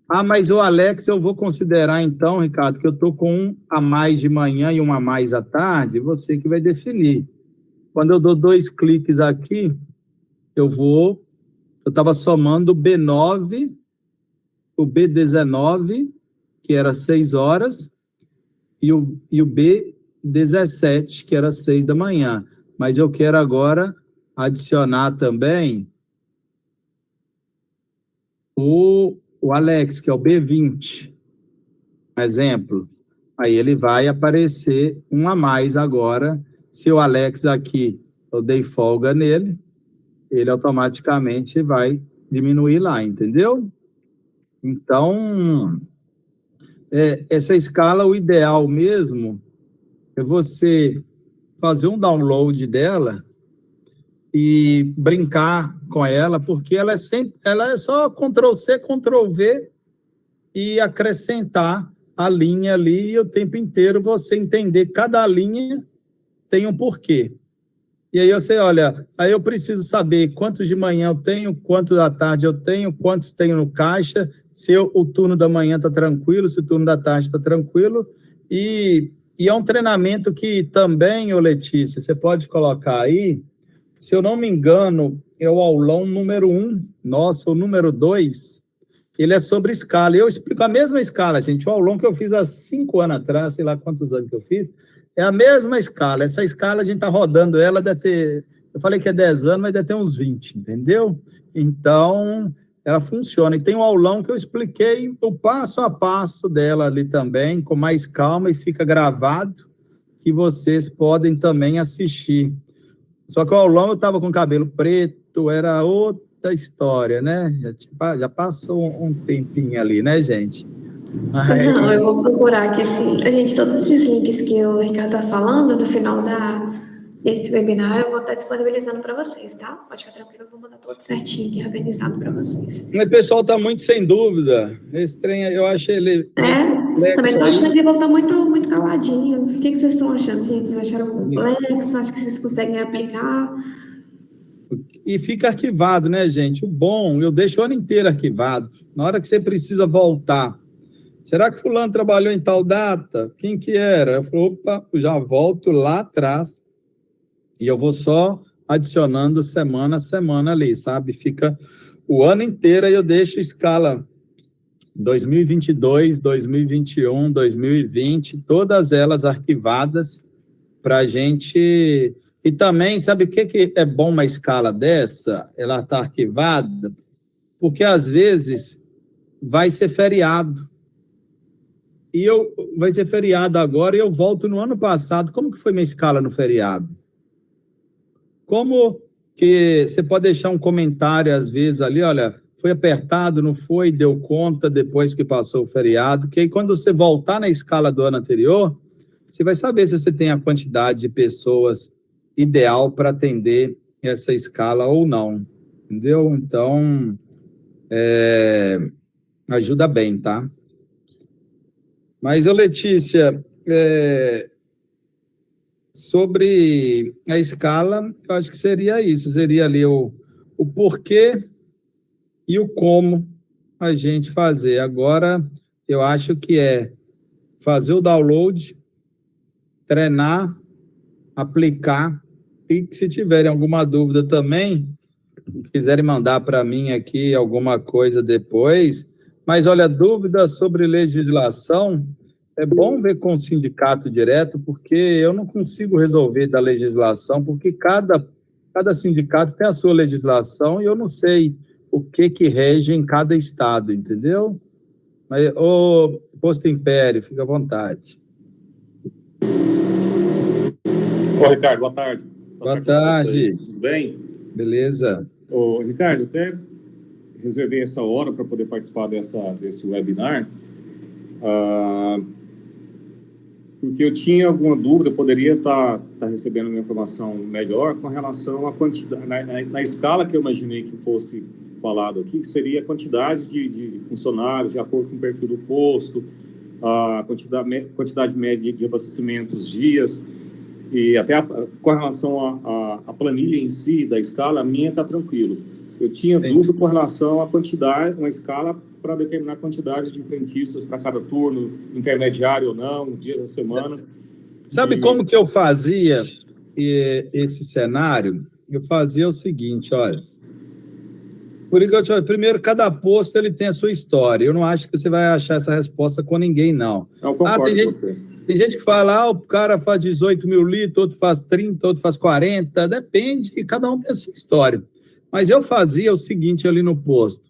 Ah, mas o Alex eu vou considerar então, Ricardo, que eu estou com um a mais de manhã e um a mais à tarde, você que vai definir. Quando eu dou 2 cliques aqui, eu estava somando o B9, o B19, que era 6 horas, e o B17, que era 6 da manhã. Mas eu quero agora adicionar também o Alex, que é o B20, exemplo. Aí ele vai aparecer um a mais agora. Se o Alex aqui, eu dei folga nele, ele automaticamente vai diminuir lá, entendeu? Então, essa escala, o ideal mesmo é você fazer um download dela e brincar com ela, porque ela é só Ctrl+C, Ctrl+V e acrescentar a linha ali e o tempo inteiro você entender cada linha tem um porquê. E aí você, olha, aí eu preciso saber quantos de manhã eu tenho, quantos da tarde eu tenho, quantos tenho no caixa, se o turno da manhã está tranquilo, se o turno da tarde está tranquilo. E é um treinamento que também, ô Letícia, você pode colocar aí, se eu não me engano, é o aulão número 1, nosso, o número 2, ele é sobre escala. Eu explico a mesma escala, gente. O aulão que eu fiz há 5 anos atrás, sei lá quantos anos que eu fiz, é a mesma escala. Essa escala a gente está rodando ela, deve ter, eu falei que é 10 anos, mas deve ter uns 20, entendeu? Então, ela funciona. E tem um aulão que eu expliquei o passo a passo dela ali também, com mais calma, e fica gravado, que vocês podem também assistir. Só que o aulão eu estava com cabelo preto, era outra história, né? Já passou um tempinho ali, né, gente? Não, eu vou procurar aqui sim. Gente, todos esses links que o Ricardo está falando, no final desse webinar, eu vou estar disponibilizando para vocês, tá? Pode ficar tranquilo, eu vou mandar tudo certinho aqui, organizado para vocês. O pessoal está muito sem dúvida. Esse trem, eu achei ele... Também estou achando que ele está muito, muito caladinho. O que vocês estão achando, gente? Vocês acharam complexo? Acho que vocês conseguem aplicar? E fica arquivado, né, gente? O bom, eu deixo o ano inteiro arquivado. Na hora que você precisa voltar, será que fulano trabalhou em tal data? Quem que era? Eu falo, opa, eu já volto lá atrás e eu vou só adicionando semana a semana ali, sabe? Fica o ano inteiro eu deixo escala 2022, 2021, 2020, todas elas arquivadas para a gente... E também, sabe o que é bom uma escala dessa? Ela está arquivada, porque às vezes vai ser feriado. Vai ser feriado agora e eu volto no ano passado. Como que foi minha escala no feriado? Como que você pode deixar um comentário às vezes ali, olha, foi apertado, não foi, deu conta depois que passou o feriado, que aí quando você voltar na escala do ano anterior, você vai saber se você tem a quantidade de pessoas ideal para atender essa escala ou não, entendeu? Então, ajuda bem, tá? Mas, Letícia, sobre a escala, eu acho que seria isso, seria ali o porquê e o como a gente fazer. Agora, eu acho que é fazer o download, treinar, aplicar, e se tiverem alguma dúvida também, quiserem mandar para mim aqui alguma coisa depois, mas olha, dúvida sobre legislação, é bom ver com o sindicato direto, porque eu não consigo resolver da legislação, porque cada sindicato tem a sua legislação e eu não sei o que rege em cada estado, entendeu? Mas, Posto Império, fica à vontade. Ricardo, boa tarde. Boa tarde. Tudo bem? Beleza. Ricardo, até reservei essa hora para poder participar desse webinar, porque eu tinha alguma dúvida, poderia estar recebendo uma informação melhor com relação à quantidade, na escala que eu imaginei que fosse falado aqui, que seria a quantidade de funcionários, de acordo com o perfil do posto, a quantidade média de abastecimentos, dias, e até com relação à planilha em si, da escala, a minha está tranquilo. Eu tinha dúvida com relação à quantidade, uma escala para determinar a quantidade de frentistas para cada turno, intermediário ou não, dias da semana. Sabe como que eu fazia esse cenário? Eu fazia o seguinte, olha. Por isso que eu te falei, primeiro, cada posto ele tem a sua história. Eu não acho que você vai achar essa resposta com ninguém, não. Eu concordo com você. Tem gente que fala, o cara faz 18 mil litros, outro faz 30, outro faz 40, depende, cada um tem a sua história. Mas eu fazia o seguinte ali no posto.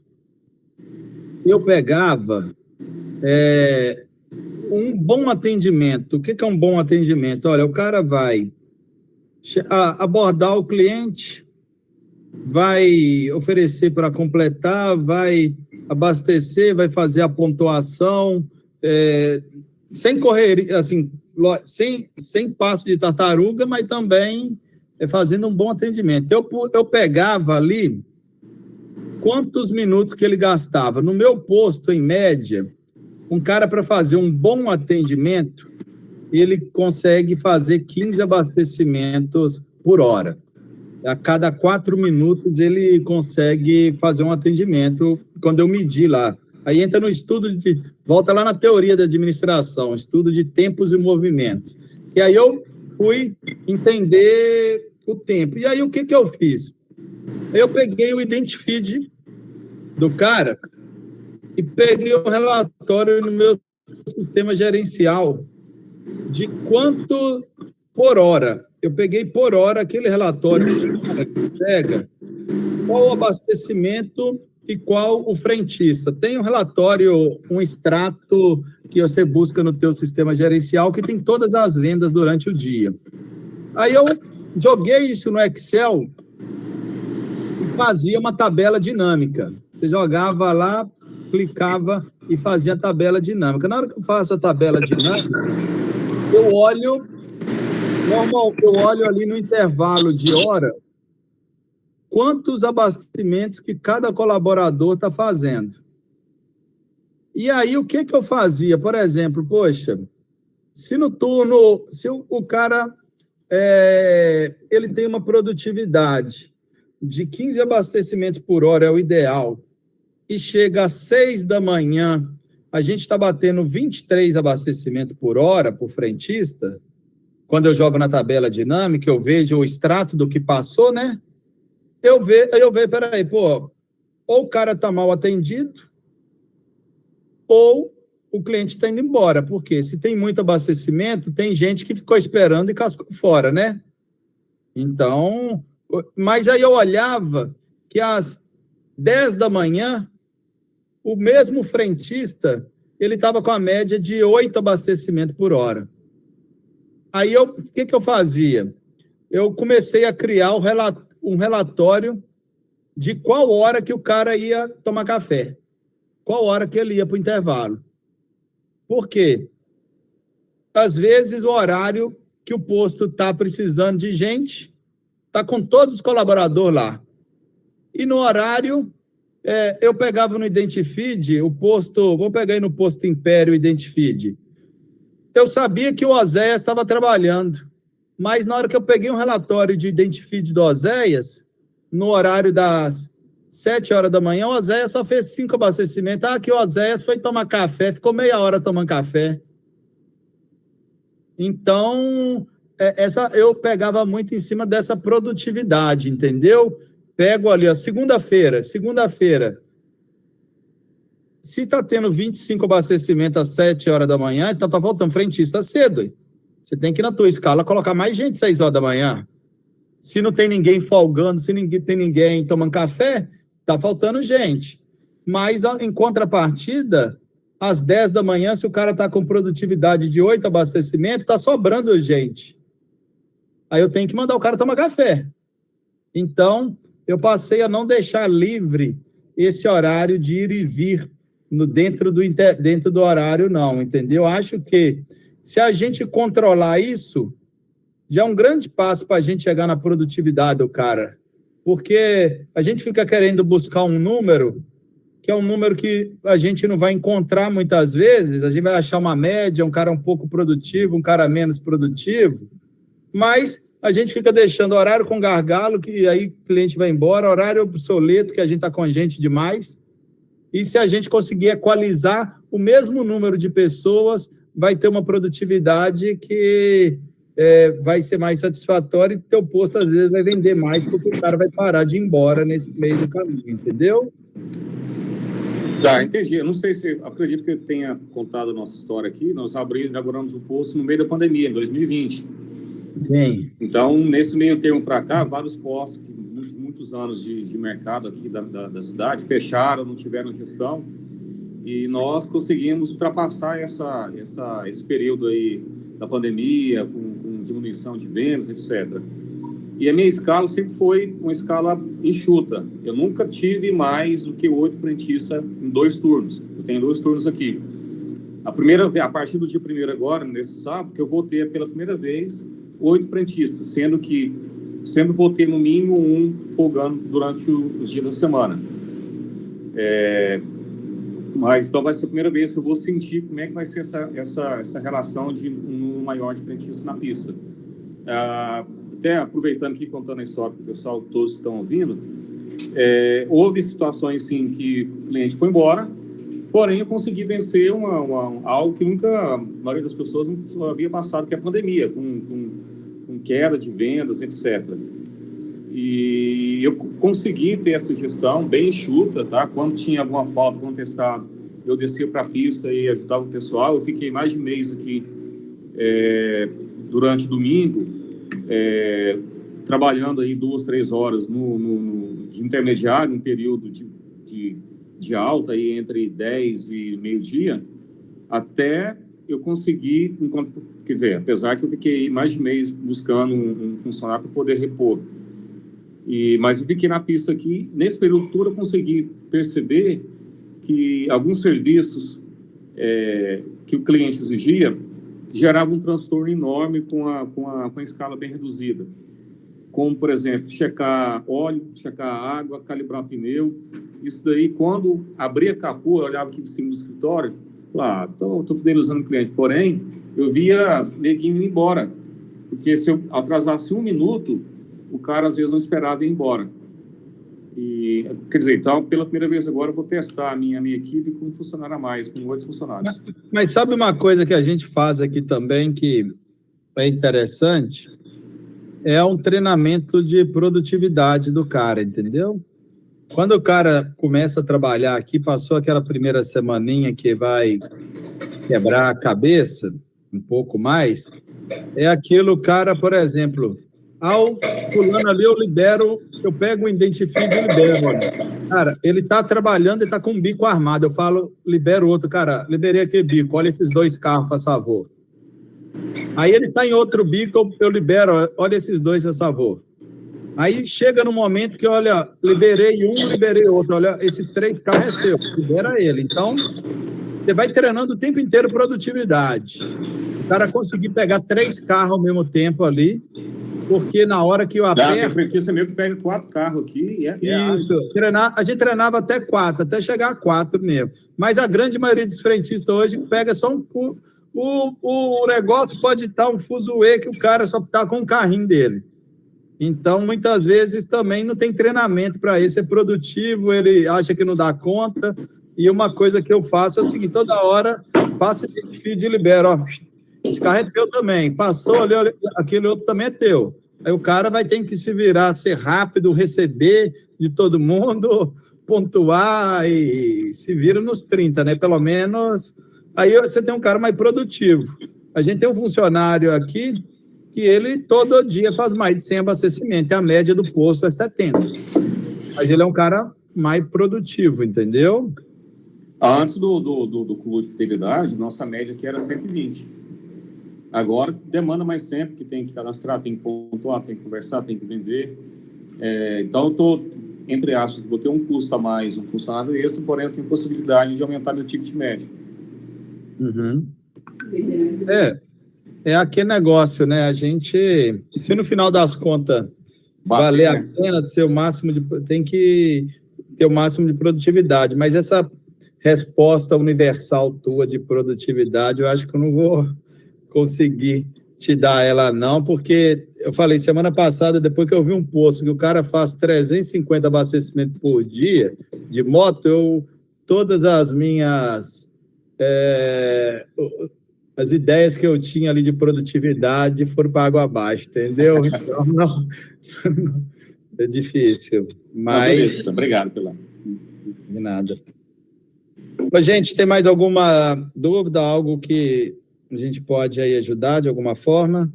Eu pegava um bom atendimento. O que é um bom atendimento? Olha, o cara vai abordar o cliente, vai oferecer para completar, vai abastecer, vai fazer a pontuação, sem correr, assim, sem passo de tartaruga, mas também fazendo um bom atendimento. Eu pegava ali quantos minutos que ele gastava. No meu posto, em média, um cara para fazer um bom atendimento, ele consegue fazer 15 abastecimentos por hora. A cada 4 minutos ele consegue fazer um atendimento, quando eu medi lá. Aí entra no estudo volta lá na teoria da administração, estudo de tempos e movimentos. E aí eu fui entender o tempo. E aí o que eu fiz? Eu peguei o Identifeed do cara e peguei o relatório no meu sistema gerencial de quanto por hora. Eu peguei por hora aquele relatório que você pega, qual o abastecimento e qual o frentista. Tem um relatório, um extrato que você busca no teu sistema gerencial que tem todas as vendas durante o dia. Aí eu joguei isso no Excel e fazia uma tabela dinâmica. Você jogava lá, clicava e fazia a tabela dinâmica. Na hora que eu faço a tabela dinâmica, eu olho ali no intervalo de hora quantos abastecimentos que cada colaborador está fazendo. E aí, o que eu fazia? Por exemplo, poxa, se no turno, se o cara ele tem uma produtividade de 15 abastecimentos por hora, é o ideal, e chega às 6 da manhã, a gente está batendo 23 abastecimentos por hora por frentista. Quando eu jogo na tabela dinâmica, eu vejo o extrato do que passou, né? Eu vejo, peraí, ou o cara está mal atendido, ou o cliente está indo embora. Porque se tem muito abastecimento, tem gente que ficou esperando e cascou fora, né? Então, mas aí eu olhava que às 10 da manhã, o mesmo frentista, ele estava com a média de 8 abastecimentos por hora. Aí, o que eu fazia? Eu comecei a criar um relatório de qual hora que o cara ia tomar café, qual hora que ele ia para o intervalo. Por quê? Às vezes, o horário que o posto está precisando de gente, está com todos os colaboradores lá. E no horário, eu pegava no Identifeed, o posto, vou pegar aí no posto Império Identifeed. Eu sabia que o Oséias estava trabalhando, mas na hora que eu peguei um relatório de Identifeed do Oséias, no horário das 7 horas da manhã, o Oséias só fez 5 abastecimentos. Que o Oséias foi tomar café, ficou meia hora tomando café. Então, eu pegava muito em cima dessa produtividade, entendeu? Pego ali, a segunda-feira, se está tendo 25 abastecimentos às 7 horas da manhã, então está faltando frentista cedo. Você tem que, na tua escala, colocar mais gente às 6 horas da manhã. Se não tem ninguém folgando, se ninguém tem ninguém tomando café, está faltando gente. Mas, em contrapartida, às 10 da manhã, se o cara está com produtividade de 8 abastecimentos, está sobrando gente. Aí eu tenho que mandar o cara tomar café. Então, eu passei a não deixar livre esse horário de ir e vir dentro do horário, não, entendeu? Acho que se a gente controlar isso, já é um grande passo para a gente chegar na produtividade do cara. Porque a gente fica querendo buscar um número, que é um número que a gente não vai encontrar muitas vezes, a gente vai achar uma média, um cara um pouco produtivo, um cara menos produtivo, mas a gente fica deixando horário com gargalo, que aí o cliente vai embora, horário obsoleto, que a gente está com gente demais. E se a gente conseguir equalizar o mesmo número de pessoas, vai ter uma produtividade que vai ser mais satisfatória e o teu posto, às vezes, vai vender mais, porque o cara vai parar de ir embora nesse meio do caminho, entendeu? Tá, entendi. Eu não sei se... Acredito que eu tenha contado a nossa história aqui. Nós inauguramos o posto no meio da pandemia, em 2020. Sim. Então, nesse meio termo para cá, vários postos, muitos anos de mercado aqui da cidade, fecharam, não tiveram gestão, e nós conseguimos ultrapassar esse período aí da pandemia, com diminuição de vendas, etc. E a minha escala sempre foi uma escala enxuta. Eu nunca tive mais do que 8 frentistas em 2 turnos. Eu tenho 2 turnos aqui. A partir do dia 1º agora, nesse sábado, que eu vou ter pela primeira vez 8 frentistas, sendo que sempre vou ter no mínimo um folgando durante os dias da semana. Mas então vai ser a primeira vez que eu vou sentir como é que vai ser essa relação de um número maior de frentistas na pista. Até aproveitando aqui, contando a história para o pessoal, todos estão ouvindo, houve situações sim que o cliente foi embora, porém eu consegui vencer algo que nunca a maioria das pessoas não havia passado, que é a pandemia, com queda de vendas, etc. E eu consegui ter essa gestão bem enxuta, tá? Quando tinha alguma falta contestada, eu descia para a pista e ajudava o pessoal. Eu fiquei mais de mês aqui durante domingo, trabalhando aí 2, 3 horas de intermediário, um período de alta aí entre 10 e meio-dia, até eu consegui, quer dizer, apesar que eu fiquei mais de mês buscando um funcionário para poder repor. Mas eu fiquei na pista aqui, nesse período todo eu consegui perceber que alguns serviços que o cliente exigia geravam um transtorno enorme com a escala bem reduzida. Como, por exemplo, checar óleo, checar água, calibrar pneu. Isso daí, quando abria a capô, eu olhava aqui de cima do escritório, estou fidelizando o cliente. Porém, eu via neguinho ir embora. Porque se eu atrasasse 1 minuto, o cara às vezes não esperava ir embora. Quer dizer, então, pela primeira vez agora, eu vou testar a minha equipe com um funcionário a mais, com 8 funcionários. Mas sabe uma coisa que a gente faz aqui também que é interessante? É um treinamento de produtividade do cara, entendeu? quando o cara começa a trabalhar aqui, passou aquela primeira semaninha que vai quebrar a cabeça, um pouco mais, é aquilo, cara, por exemplo, fulano ali eu pego, identifico e libero. Olha. Cara, ele está trabalhando e está com um bico armado, eu falo, libero outro, cara, liberei aquele bico, olha esses 2 carros, faz favor. Aí ele está em outro bico, eu libero, olha esses 2, faz favor. Aí chega no momento que, olha, liberei um, liberei outro, olha, esses 3 carros é seu, libera ele. Então, você vai treinando o tempo inteiro produtividade. O cara conseguir pegar 3 carros ao mesmo tempo ali, porque na hora que eu aperto... Você mesmo pega 4 carros aqui. Isso, a gente treinava até 4, até chegar a 4 mesmo. Mas a grande maioria dos frentistas hoje pega só o negócio pode estar um fuzuê que o cara só está com o carrinho dele. Então, muitas vezes também não tem treinamento para isso, é produtivo, ele acha que não dá conta. E uma coisa que eu faço é o seguinte, toda hora passa esse feed e libera, ó. Esse carro é teu também. Passou ali, aquele outro também é teu. Aí o cara vai ter que se virar, ser rápido, receber de todo mundo, pontuar e se vira nos 30, né? Pelo menos. Aí você tem um cara mais produtivo. A gente tem um funcionário aqui que ele todo dia faz mais de 100 abastecimentos. E a média do posto é 70. Mas ele é um cara mais produtivo, entendeu? Antes do clube de fidelidade, nossa média aqui era 120. Agora, demanda mais tempo, que tem que cadastrar, tem que pontuar, tem que conversar, tem que vender. Então, eu estou, entre aspas, vou ter um custo a mais, um funcionário extra, porém, eu tenho possibilidade de aumentar meu ticket médio. Uhum. É aquele negócio, né? A gente, se no final das contas valer a pena, tem que ter o máximo de produtividade, mas essa resposta universal tua de produtividade, eu acho que eu não vou conseguir te dar ela não, porque eu falei semana passada, depois que eu vi um posto que o cara faz 350 abastecimentos por dia de moto, todas as minhas as ideias que eu tinha ali de produtividade foram para água abaixo, entendeu? Então, não é difícil, mas... Beleza, obrigado pela... De nada. Mas, gente, tem mais alguma dúvida, algo que a gente pode aí ajudar de alguma forma?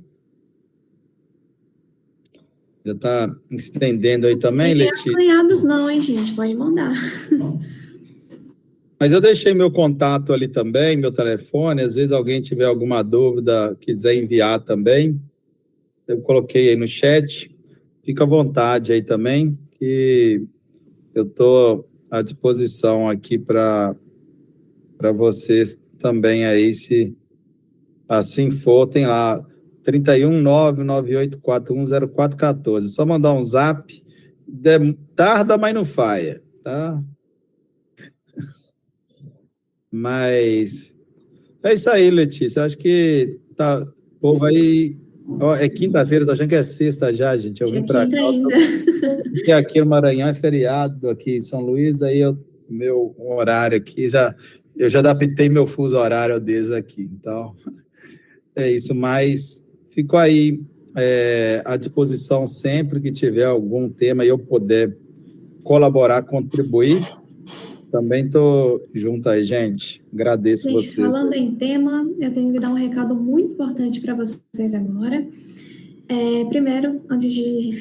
Já está estendendo aí também, Letícia? Não tem apanhados não, hein, gente? Pode mandar. Mas eu deixei meu contato ali também, meu telefone, às vezes alguém tiver alguma dúvida, quiser enviar também, eu coloquei aí no chat, fica à vontade aí também, que eu estou à disposição aqui para vocês também aí, se assim for, tem lá 31998410414. Só mandar um zap, tarda, mas não falha, tá? Mas é isso aí, Letícia. Acho que tá, o povo aí. Ó, é quinta-feira, tô achando que é sexta já, gente. Eu vim para cá. Porque aqui no Maranhão é feriado, aqui em São Luís, aí meu horário aqui eu já adaptei meu fuso horário deles aqui. Então, é isso, mas fico aí à disposição sempre que tiver algum tema e eu puder colaborar, contribuir. Também estou junto aí, gente. Agradeço vocês. Falando em tema, eu tenho que dar um recado muito importante para vocês agora. Primeiro, antes de